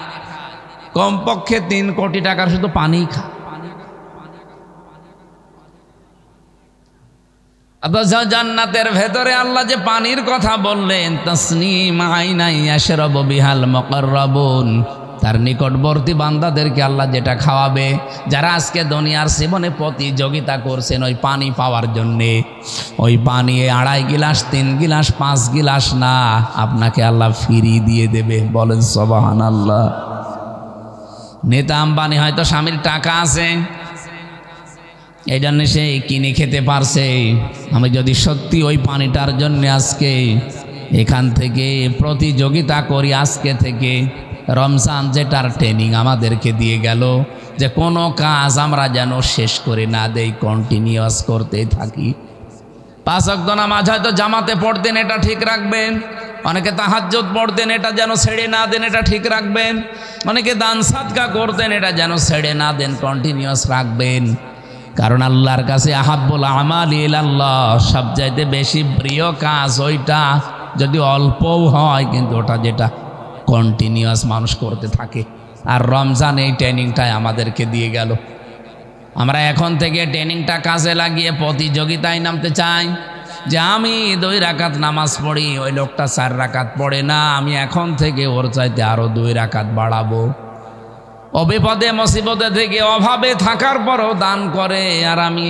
কমপক্ষে 3 কোটি টাকার শুধু পানি খায়। জান্নাতের ভেতরে আল্লাহ যে পানির কথা বললেন, তাসনিম আইনা ইয়াশরাবু বিহাল মুকাররাবুন, তার নিকটবর্তী বান্দাদেরকে আল্লাহ যেটা খাওয়াবে, যারা আজকে দুনিয়ার জীবনে প্রতিযোগিতা করছেন ওই পানি পাওয়ার জন্যে, ওই পানি 2.5 গিলাস 3 গিলাস 5 গিলাস না, আপনাকে আল্লাহ ফ্রি দিয়ে দেবে। বলেন সুবহানাল্লাহ। নেতা আম্বানি হয়তো স্বামীর টাকা আছে, এই জন্য সে কিনে খেতে পারছে। আমি যদি সত্যি ওই পানিটার জন্য আজকে এখান থেকে প্রতিযোগিতা করি, আজকে থেকে রমজান যেটার ট্রেনিং আমাদেরকে দিয়ে গেল যে কোনো কাজ আমরা যেন শেষ করে না দেই, কন্টিনিউয়াস করতেই থাকি। 5 ওয়াক্ত নামাজ হয়তো জামাতে পড়তেন, এটা ঠিক রাখবেন। অনেকে তাহাজ্জুদ পড়তেন, এটা যেন ছেড়ে না দেন, এটা ঠিক রাখবেন। অনেকে দান সাদকা করতেন, এটা যেন ছেড়ে না দেন, কন্টিনিউয়াস রাখবেন। কারণ আল্লাহর কাছে আহাব্বুল আমালি ইলাল্লাহ, সবচাইতে বেশি প্রিয় কাজ ওইটা, যদি অল্পও হয় কিন্তু ওটা যেটা কন্টিনিউয়াস মানুষ করতে থাকে। আর রমজান এই ট্রেনিংটাই আমাদেরকে দিয়ে গেল। আমরা এখন থেকে ট্রেনিংটা কাজে লাগিয়ে প্রতিযোগিতায় নামতে চাই যে আমি 2 রাকাত নামাজ পড়ি, ওই লোকটা 4 রাকাত পড়ে না, আমি এখন থেকে ওর চাইতে আরও 2 রাকাত বাড়াবো। অবিপদে মুসিবতে থেকে অভাবে থাকার পরও দান করে, আর আমি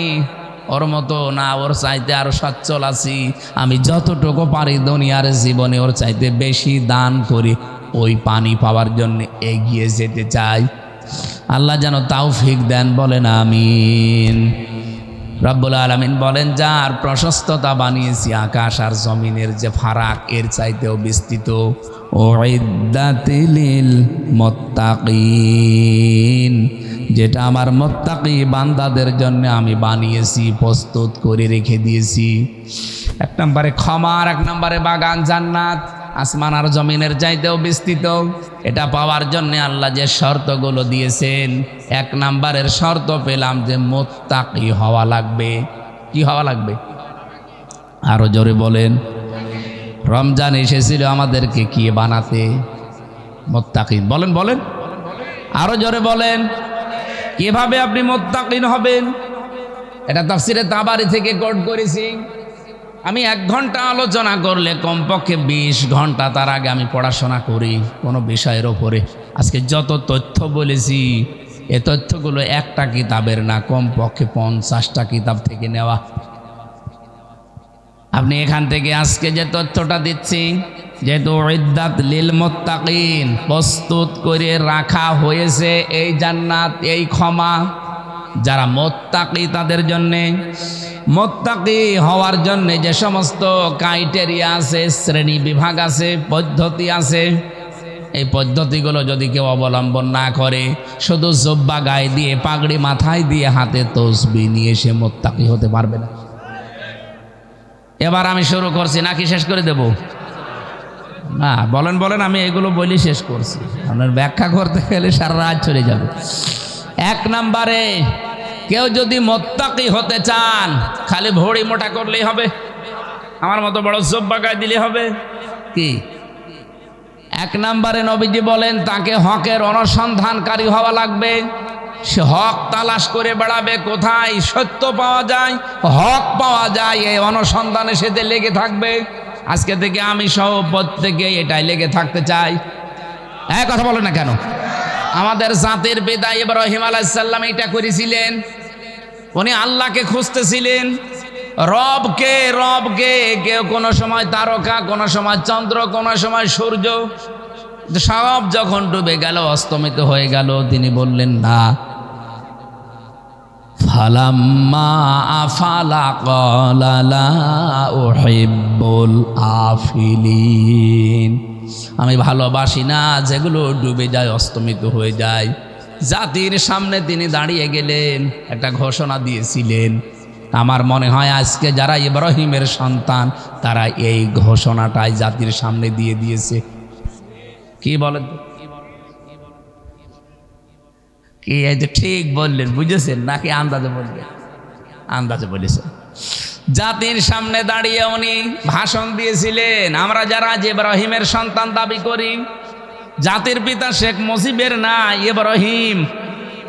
ওর মতো না, ওর চাইতে আরও সচ্ছল আছি। আমি যতটুকু পারি দুনিয়ার জীবনে ওর চাইতে বেশি দান করি, ওই পানি পাওয়ার জন্য এগিয়ে যেতে চাই। আল্লাহ যেন তৌফিক দেন, বলেন আমিন। রব্বুল আলামিন বলেন, যার প্রশস্ততা বানিয়েছি আকাশ আর জমিনের যে ফারাক, এর চাইতেও বিস্তৃত। উইদ্দাতিল মুত্তাকিন, যেটা আমার মুত্তাকি বান্দাদের জন্য আমি বানিয়েছি, প্রস্তুত করে রেখে দিয়েছি। 1 নম্বরে ক্ষমা, আর 1 নম্বরে বাগান জান্নাত, আসমান আর জমিনের চাইতেও বিস্তৃত। এটা পাওয়ার জন্য আল্লাহ যে শর্তগুলো দিয়েছেন, 1 নম্বরের শর্ত পেলাম যে মুত্তাকি হওয়া লাগবে। কি হওয়া লাগবে? আরো জোরে বলেন। রমজান এসেছিল আমাদেরকে কি বানাতে? মুত্তাকিন। বলেন বলেন, আরো জোরে বলেন। কিভাবে আপনি মুত্তাকিন হবেন? এটা তাফসিরে তাবারি থেকে কোট করেছি। আমি 1 ঘন্টা আলোচনা করলে কমপক্ষে 20 ঘন্টা তার আগে আমি পড়াশোনা করি কোনো বিষয়ের ওপরে। আজকে যত তথ্য বলেছি, এ তথ্যগুলো একটা কিতাবের না, কমপক্ষে 50টা কিতাব থেকে নেওয়া। আপনি এখান থেকে আজকে যে তথ্যটা দিচ্ছি, যেহেতু উইদ্দাত লিল মুত্তাকিন, প্রস্তুত করে রাখা হয়েছে এই জান্নাত, এই ক্ষমা, যারা মুত্তাকি তাদের জন্যে। মুত্তাকি হওয়ার জন্য যে সমস্ত ক্রাইটেরিয়া আছে, শ্রেণী বিভাগ আছে, পদ্ধতি আছে, এই পদ্ধতিগুলো যদি কেউ অবলম্বন না করে, শুধু জুব্বা গায়ে দিয়ে, পাগড়ি মাথায় দিয়ে, হাতে তসবিহ নিয়ে সে মুত্তাকি হতে পারবে না। এবার আমি শুরু করছি নাকি শেষ করে দেব? না, বলেন বলেন, আমি এগুলো বলি শেষ করছি। আপনার ব্যাখ্যা করতে গেলে সারা রাত চলে যাবে। 1 নম্বরে, কেউ যদি মুত্তাকি হতে চান, খালি ভড়ি মোটা করলেই হবে? আমার মতো বড় জুব্বা গায়ে দিলে হবে কি? 1 নম্বরে নবীজি বলেন তাকে হকের অনুসন্ধানকারী হওয়া লাগবে। সে হক তালাশ করে বেড়াবে, কোথায় সত্য পাওয়া যায়, হক পাওয়া যায়, এই অনুসন্ধানে সেতে লেগে থাকবে। আজকে থেকে আমি সহ প্রত্যেকে এটাই লেগে থাকতে চাই। কথা বলে না কেন? আমাদের জাতির পিতা ইব্রাহিম আলাইহিস সালাম এটা করেছিলেন। উনি আল্লাহকে খুঁজতেছিলেন, রবকে রবকে। কেউ কোনো সময় তারকা, কোনো সময় চন্দ্র, কোনো সময় সূর্য। সব যখন ডুবে গেল, অস্তমিত হয়ে গেল, তিনি বললেন না। ফালাম্মা আফালা ক্বালা লা উহিব্বুল আফিলিন, আমি ভালোবাসি না যেগুলো ডুবে যায়, অস্তমিত হয়ে যায়। জাতির সামনে তিনি দাঁড়িয়ে গেলেন, একটা ঘোষণা দিয়েছিলেন। আমার মনে হয় আজকে যারা ইব্রাহিমের সন্তান, তারা এই ঘোষণাটাই জাতির সামনে দিয়ে দিয়েছে। কি বলেন? কি এই যে ঠিক বললেন, বুঝেছেন নাকি আন্দাজে বললেন? আন্দাজে বলেছেন। জাতির সামনে দাঁড়িয়ে উনি ভাষণ দিয়েছিলেন। আমরা যারা ইব্রাহিমের সন্তান দাবি করি, জাতির পিতা শেখ মুজিবের না, ইব্রাহিম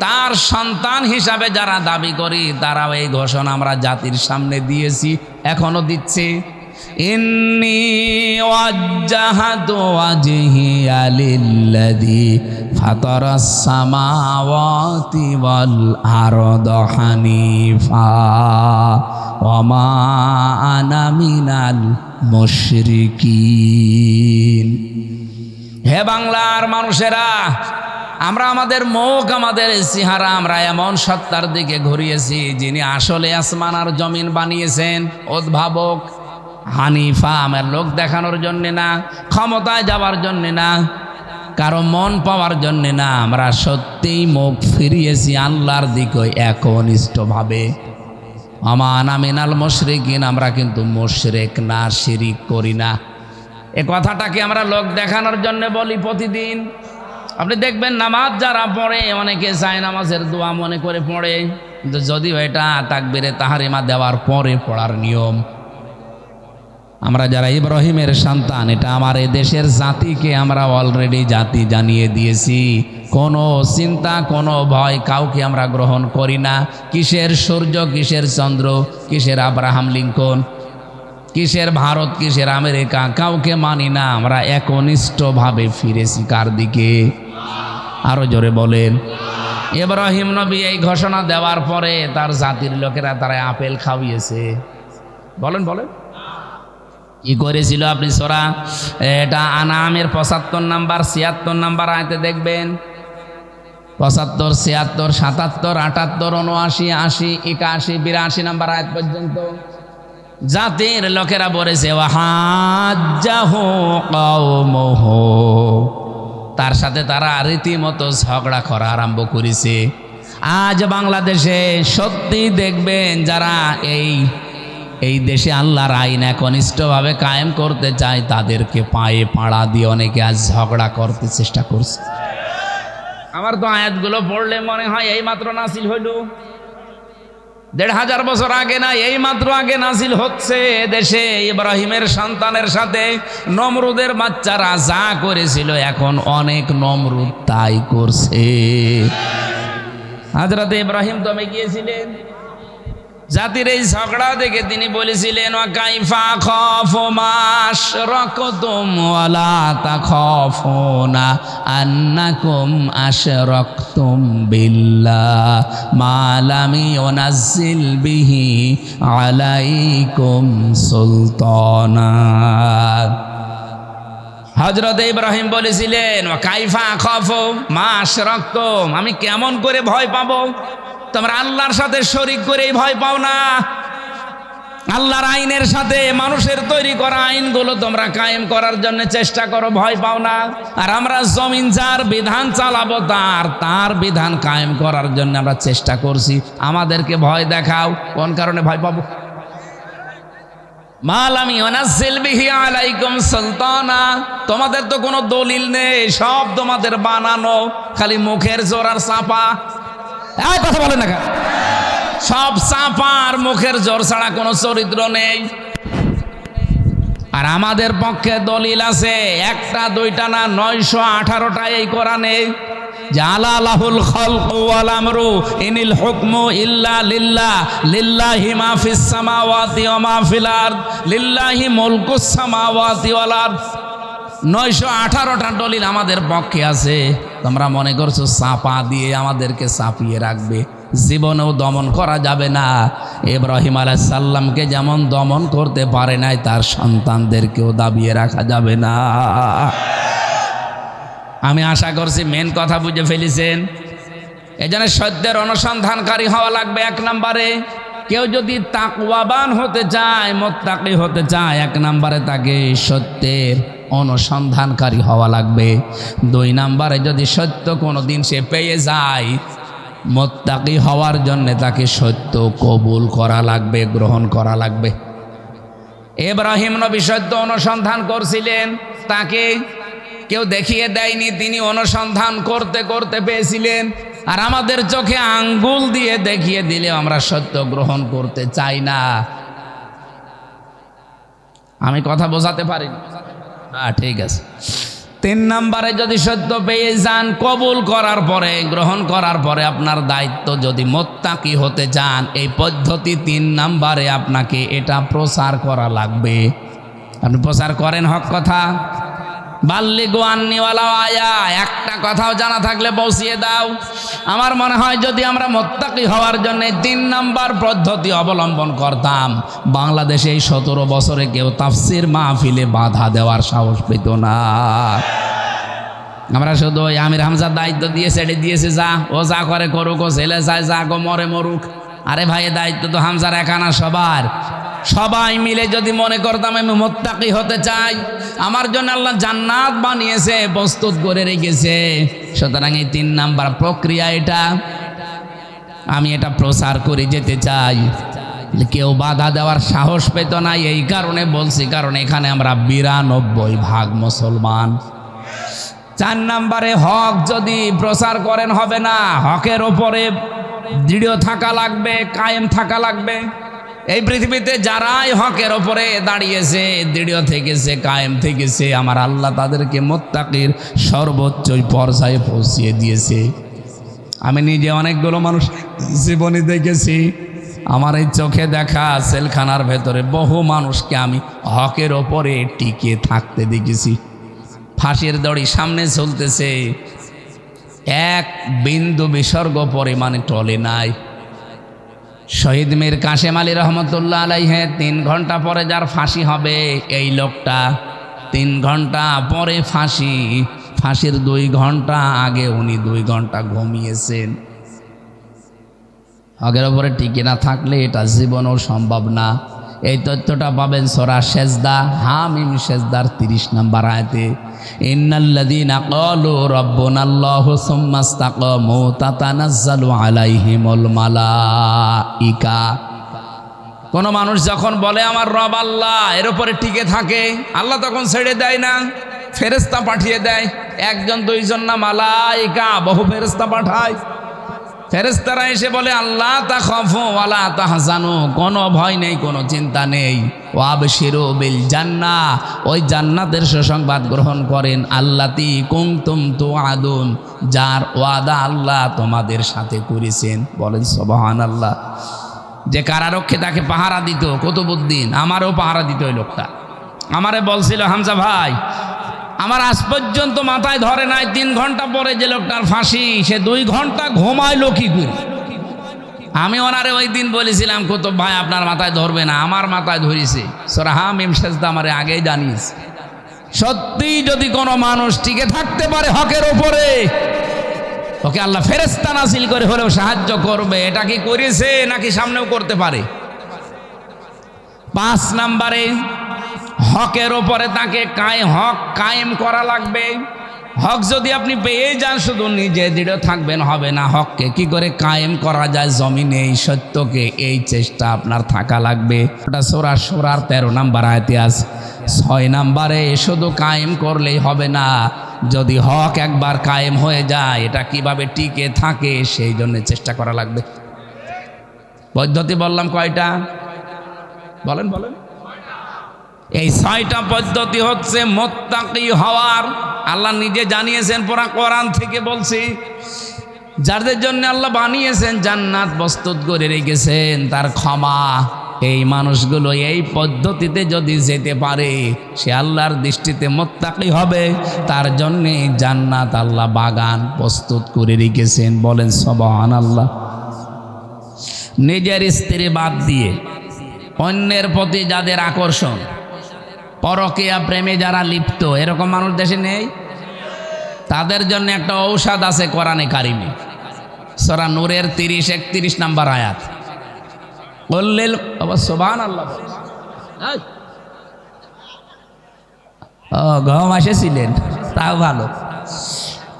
তার সন্তান হিসাবে যারা দাবি করি, তারাও এই ঘোষণা আমরা জাতির সামনে দিয়েছি, এখনো দিচ্ছি। ইন্নী ওয়াজ্জাহাতু ওয়াজহিয়া লিল্লাযী ফাতারাস সামাওয়াতি ওয়াল আরদা হানিফা ওয়া মা আনা মিনাল মুশরিকিন। হে বাংলার মানুষেরা, আমরা আমাদের মুখ, আমাদের চেহারা আমরা এমন সত্তার দিকে ঘুরিয়েছি যিনি আসলে আসমান আর জমিন বানিয়েছেন। উদ্ভাবক হানিফা, আমার লোক দেখানোর জন্যে না, ক্ষমতায় যাওয়ার জন্যে না, কারো মন পাওয়ার জন্যে না। আমরা সত্যিই মুখ ফিরিয়েছি আল্লাহর দিকে একনিষ্ঠভাবে। আমান মিনাল মুশরিকিন, আমরা কিন্তু মুশরিক না, শিরিক করি না। এ কথাটাকে আমরা লোক দেখানোর জন্য বলি প্রতিদিন। আপনি দেখবেন নামাজ যারা পড়ে অনেকে চায় নামাজের দোয়া মনে করে পড়ে, কিন্তু যদিও এটা তাকবীরে তাহরিমা দেওয়ার পরে পড়ার নিয়ম। আমরা যারা ইব্রাহিমের সন্তান, এটা আমার এ দেশের জাতিকে আমরা অলরেডি জাতি জানিয়ে দিয়েছি। কোনো চিন্তা, কোনো ভয় কাউকে আমরা গ্রহণ করি না। কিসের সূর্য, কিসের চন্দ্র, কিসের আব্রাহাম লিঙ্কন, কিসের ভারত, কিসের আমেরিকা, কাউকে মানি না। আমরা একনিষ্ঠভাবে ফিরেছি কার দিকে? আরো জোরে বলেন। ইব্রাহিম নবী এই ঘোষণা দেওয়ার পরে তার জাতির লোকেরা তারা আপেল খাওয়িয়েছে। বলেন বলেন কি করেছিল? আপনি সূরা এটা আনামের 75 নাম্বার 76 নাম্বার আয়াতে দেখবেন। 75, 76, 77, 78, 79, 80, 81, 82 নাম্বার আয়াত পর্যন্ত জাতির লোকেরা বলেছে ওয়াহাজ্জাহু কওমুহু, তার সাথে তারা রীতিমতো ঝগড়া করা আরম্ভ করেছে। আজ বাংলাদেশে সত্যি দেখবেন যারা এই দেশে আল্লাহর আইন একনিষ্ঠভাবে কায়েম করতে চায় তাদেরকে পায়ে পাড়া দিয়ে অনেকে আজ ঝগড়া করতে চেষ্টা করছে। আমার তো আয়াতগুলো পড়লে মনে হয় এই মাত্র নাজিল হইল, ১৫০০ বছর আগে না, এই মাত্র আগে নাজিল হচ্ছে। দেশে ইব্রাহিমের সন্তানের সাথে নমরুদের বাচ্চারা যা করেছিল এখন অনেক নমরুদ তাই করছে। হযরত ইব্রাহিম দমে গিয়েছিলেন, জাতির এই ঝগড়া দেখে তিনি বলেছিলেন ওয়াকাইফা খাফু মা আশরাকতুম ওয়ালা তাখাফুনা আন্নাকুম আশরাকতুম বিল্লাহ মা লাম ইউনাজ্জিল বিহি আলাইকুম সুলতানা। হযরত ইব্রাহিম বলেছিলেন ওয়াকাইফা খাফু মা আশরাকতুম, আমি কেমন করে ভয় পাবো? তোমরা আল্লাহর সাথে শরীক করেই ভয় পাও না। আল্লাহর আইনের সাথে মানুষের তৈরি করা আইনগুলো তোমরা কায়েম করার জন্য চেষ্টা করো, ভয় পাও না। আর আমরা জমিন যার বিধান চালাবো তার বিধান কায়েম করার জন্য আমরা চেষ্টা করছি। আমাদেরকে ভয় দেখাও, কোন কারণে ভয় পাবো? মা লাম ইউনাজ্জিল বিহি আলাইকুম সুলতানা, তোমাদের তো কোনো দলিল নেই, সব তোমাদের বানানো, খালি মুখের জোর আর চাপা। কথা বলে না, সব চাপার মুখের জোর ছাড়া কোনো চরিত্র নেই। আর আমাদের পক্ষে দলিল আছে, একটা দুইটা না, 918টা এই কোরআনে। জালা লাহুল খালকু ওয়াল আমরু ইনিল হুকমু ইল্লা লিল্লাহ লিল্লাহি মা ফিস সামাওয়াতি ওয়া মা ফিল আরদ লিল্লাহি মুলকুস সামাওয়াতি ওয়াল আরদ। 918টা দলিল আমাদের পক্ষে আছে। তোমরা মনে করছো চাপা দিয়ে আমাদেরকে চাপিয়ে রাখবে? জীবনেও দমন করা যাবে না। ইব্রাহিম আলাইহিস সালামকে যেমন দমন করতে পারে নাই, তার সন্তানদেরকেও দাবিয়ে রাখা যাবে না। আমি আশা করছি মেন কথা বুঝে ফেলেছেন। এজন্য সত্যের অনুসন্ধানকারী হওয়া লাগবে। 1 নম্বরে কেউ যদি তাকওয়াবান হতে চায়, মুত্তাকি হতে চায়, 1 নম্বরে তাকে সত্যের অনুসন্ধানকারী হওয়া লাগবে। 2 নম্বরে যদি সত্য কোনো দিন সে পেয়ে যায়, মুত্তাকি হওয়ার জন্য তাকে সত্য কবুল করা লাগবে, গ্রহণ করা লাগবে। ইব্রাহিম নবী সত্য অনুসন্ধান করছিলেন, তাকে কেউ দেখিয়ে দেয়নি, তিনি অনুসন্ধান করতে করতে পেয়েছিলেন। আর আমাদের চোখে আঙ্গুল দিয়ে দেখিয়ে দিলে আমরা সত্য গ্রহণ করতে চাই না। আমি কথা বোঝাতে পারি? ঠিক আছে। 3 নম্বরে যদি সত্য পেয়ে যান, কবুল করার পরে, গ্রহণ করার পরে আপনার দায়িত্ব, যদি মুত্তাকি হতে চান, এই পদ্ধতি 3 নম্বরে আপনাকে এটা প্রচার করা লাগবে। আপনি প্রচার করেন হক কথা। বাল্লিগু আন্নি ওয়ালাউ আয়া, একটা কথাও জানা থাকলে পৌঁছিয়ে দাও। আমার মনে হয় যদি আমরা মুত্তাকি হওয়ার জন্য 3 নম্বর পদ্ধতি অবলম্বন করতাম, বাংলাদেশে এই 17 বছরে কেউ তাফসির মাহফিলে বাধা দেওয়ার সাহস পেত না। আমরা শুধু ওই আমির হামজার দায়িত্ব দিয়ে ছেড়ে দিয়েছে, যা ও যা করে করুক, ও ছেলে চায় যা গো মরে মরুক। আরে ভাই, দায়িত্ব তো হামজার একা না, সবার। সবাই মিলে যদি মনে করতাম আমি মুত্তাকি হতে চাই, আমার জন্য আল্লাহ জান্নাত বানিয়েছে, প্রস্তুত করে রেখেছে। সুতরাং এই 3 নাম্বার প্রক্রিয়া, এটা আমি এটা প্রচার করে যেতে চাই। কেউ বাধা দেওয়ার সাহস পেত না, এই কারণে বলছি, কারণ এখানে আমরা 92% মুসলমান। 4 নাম্বারে হক যদি প্রচার করেন হবে না, হকের ওপরে দৃঢ় থাকা লাগবে, কায়েম থাকা লাগবে। এই পৃথিবীতে যারাই হকের ওপরে দাঁড়িয়েছে, দৃঢ় থেকেছে, কায়েম থেকেছে, আমার আল্লাহ তাদেরকে মুত্তাকির সর্বোচ্চ পর্যায়ে পৌঁছিয়ে দিয়েছে। আমি নিজে অনেকগুলো মানুষ জীবনে দেখেছি, আমার এই চোখে দেখা সেলখানার ভেতরে বহু মানুষকে আমি হকের ওপরে টিকে থাকতে দেখেছি। ফাঁসির দড়ি সামনে চলতেছে, 1 বিন্দু বিসর্গ পরিমাণে টলে নাই। শহীদ মীর কাশেম আলী রহমতুল্লাহ আলাইহে 3 ঘন্টা পরে যার ফাঁসি হবে, এই লোকটা 3 ঘন্টা পরে ফাঁসি, ফাঁসির 2 ঘন্টা আগে উনি 2 ঘন্টা ঘুমিয়েছেন। হকের ওপরে টিকে না থাকলে এটা জীবনও সম্ভব না। এই তথ্যটা পাবেন সূরা সেজদা, হামিম সেজদার 30 নম্বর আয়াতে। ইন্নাল্লাযীনা ক্বালু রাব্বুনাল্লাহু সুম্মা ইসতাকামু তাতানাজ্জালু আলাইহিমুল মালাইকা। কোন মানুষ যখন বলে আমার রব আল্লাহ, এর উপরে টিকে থাকে, আল্লাহ তখন ছেড়ে দেয় না, ফেরেশতা পাঠিয়ে দেয়। 1জন 2জন না, মালাইকা বহু ফেরেশতা পাঠায়। ফেরেশতারা এসে বলে আল্লাহ তাখাফু ওয়ালা তাহজানু, কোনো ভয় নেই, কোনো চিন্তা নেই। ওয়াবশিরু বিল জান্নাহ, ওই জান্নাতের সুসংবাদ গ্রহণ করেন। আল্লাতী কুনতুম তুআদুন, যার ওয়াদা আল্লাহ তোমাদের সাথে করেছেন। বলেন সুবহানাল্লাহ। যে কারারক্ষে তাকে পাহারা দিত কুতুবউদ্দিন, আমারও পাহারা দিত ওই লোকটা। আমারে বলছিল হামজা ভাই, আমার আজ পর্যন্ত মাথায় ধরে নাই 3 ঘন্টা পরে যে লোকটার ফাঁসি, সে 2 ঘন্টা ঘুমাইলো কি করে। আমি ওনারে ওই দিন বলেছিলাম, কুতুব ভাই আপনার মাথায় ধরবে না, আমার মাথায় ধরেছে। সূরা হামিম সেজদা আমারে আগেই জানিস। সত্যি যদি কোনো মানুষ টিকে থাকতে পারে হকের ওপরে, ওকে আল্লাহ ফেরেশতা নাজিল করে হলেও সাহায্য করবে। এটা কি করেছে নাকি সামনেও করতে পারে? 5 নম্বরে হকের ওপরে তাকে হক কায়েম করা লাগবে। হক যদি আপনি পেয়ে যান, শুধু নিজে দৃঢ় থাকবেন হবে না, হককে কি করে কায়েম করা যায় জমিনে, এই সত্যকে, এই চেষ্টা আপনার থাকা লাগবে। ওটা সূরা শুরার 13 নম্বর আয়াতে আছে। 6 নম্বরে শুধু কায়েম করলেই হবে না, যদি হক একবার কায়েম হয়ে যায়, এটা কিভাবে টিকে থাকে সেই জন্য চেষ্টা করা লাগবে। পদ্ধতি বললাম কয়টা? বলেন বলেন। এই 6টা পদ্ধতি হচ্ছে মুত্তাকি হওয়ার। আল্লাহ নিজে জানিয়েছেন, পুরা কোরআন থেকে বলছি, যাদের জন্য আল্লাহ বানিয়েছেন, জান্নাত প্রস্তুত করে রেখেছেন, তার ক্ষমা, এই মানুষগুলো এই পদ্ধতিতে যদি যেতে পারে, সে আল্লাহর দৃষ্টিতে মুত্তাকি হবে। তার জন্যে জান্নাত আল্লাহ বাগান প্রস্তুত করে রেখেছেন। বলেন সুবহানাল্লাহ। নিজের স্ত্রী বাদ দিয়ে অন্যের প্রতি যাদের আকর্ষণ, পরকীয়া প্রেমে যারা লিপ্ত, এরকম মানুষ দেশে নেই? তাদের জন্য একটা ঔষধ আছে কোরআনে কারিমে, সূরা নূরের 30-31 নম্বর আয়াত। বললেন সুবহানাল্লাহ। গম এসেছিলেন, তাও ভালো।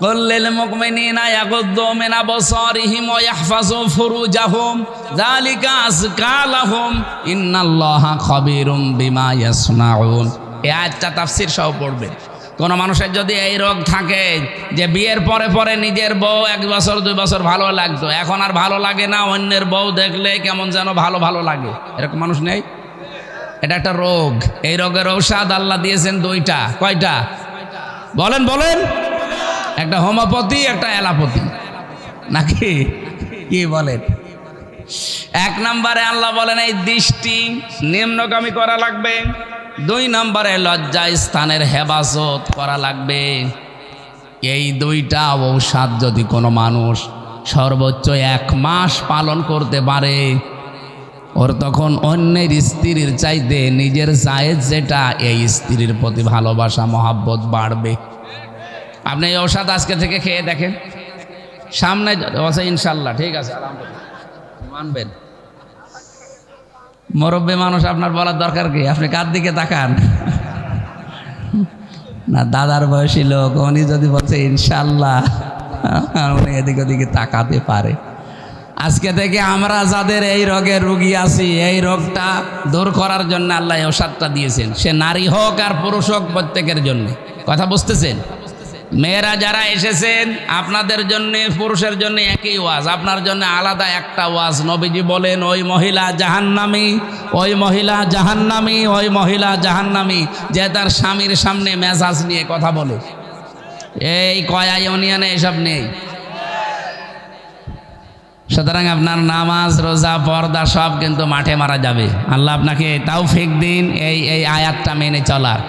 কুল্লিল মুমিনিনা ইয়াগুদ্দু মিন আবসারিহিম ওয়া ইয়াহফাযু ফুরুজাহুম যালিকা আযকা লাহুম ইন্নাল্লাহা খাবীরুম বিমা ইয়াসনাউন। এই আয়াতটা তাফসীর সহ পড়বেন। কোন মানুষের যদি এই রোগ থাকে যে বিয়ের পরে পরে নিজের বউ 1 বছর 2 বছর ভালো লাগতো, এখন আর ভালো লাগে না, অন্যের বউ দেখলে কেমন যেন ভালো ভালো লাগে, এরকম মানুষ নেই? এটা একটা রোগ। এই রোগের ঔষধ আল্লাহ দিয়েছেন 2টা। কয়টা? বলেন বলেন। একটা হোমিওপ্যাথি, একটা অ্যালোপ্যাথি, নাকি কি বলেন? 1 নম্বরে আল্লাহ বলেন এই দৃষ্টি নিম্নগামী করা লাগবে। 2 নম্বরে লজ্জা স্থানের হেফাজত করা লাগবে। এই 2টা ঔষধ যদি কোনো মানুষ সর্বোচ্চ 1 মাস পালন করতে পারে, ওর তখন অন্যের স্ত্রীর চাইতে নিজের জায়েজ যেটা, এই স্ত্রীর প্রতি ভালোবাসা মহাব্বত বাড়বে। আপনি এই ঔষধ আজকে থেকে খেয়ে দেখেন, সামনে আছে ইনশাল্লাহ। ঠিক আছে, আলহামদুলিল্লাহ, মানবেন। মুরব্বী মানুষ, আপনার বলার দরকার কি? আপনি কার দিকে তাকান? না, দাদার বয়সী লোক, উনি যদি বলছে ইনশাল্লাহ, উনি এদিক ওদিকে তাকাতে পারে। আজকে থেকে আমরা যাদের এই রোগের রুগী আছি, এই রোগটা দূর করার জন্য আল্লাহ ঔষধটা দিয়েছেন। সে নারী হোক আর পুরুষ হোক, প্রত্যেকের জন্য। কথা বুঝতেছেন? মেয়েরা যারা এসেছেন, আপনাদের জন্য পুরুষের জন্য একই ওয়াজ, আপনার জন্য আলাদা একটা ওয়াজ। নবীজি বলেন, ওই মহিলা জাহান্নামী, ওই মহিলা জাহান্নামী, ওই মহিলা জাহান্নামী, যে তার স্বামীর সামনে মেজাজ নিয়ে কথা বলে। এই কয়া ইউনিয়নে এসব নেই। সুতরাং আপনার নামাজ, রোজা, পর্দা সব কিন্তু মাঠে মারা যাবে। আল্লাহ আপনাকে তৌফিক দিন এই আয়াতটা মেনে চলার।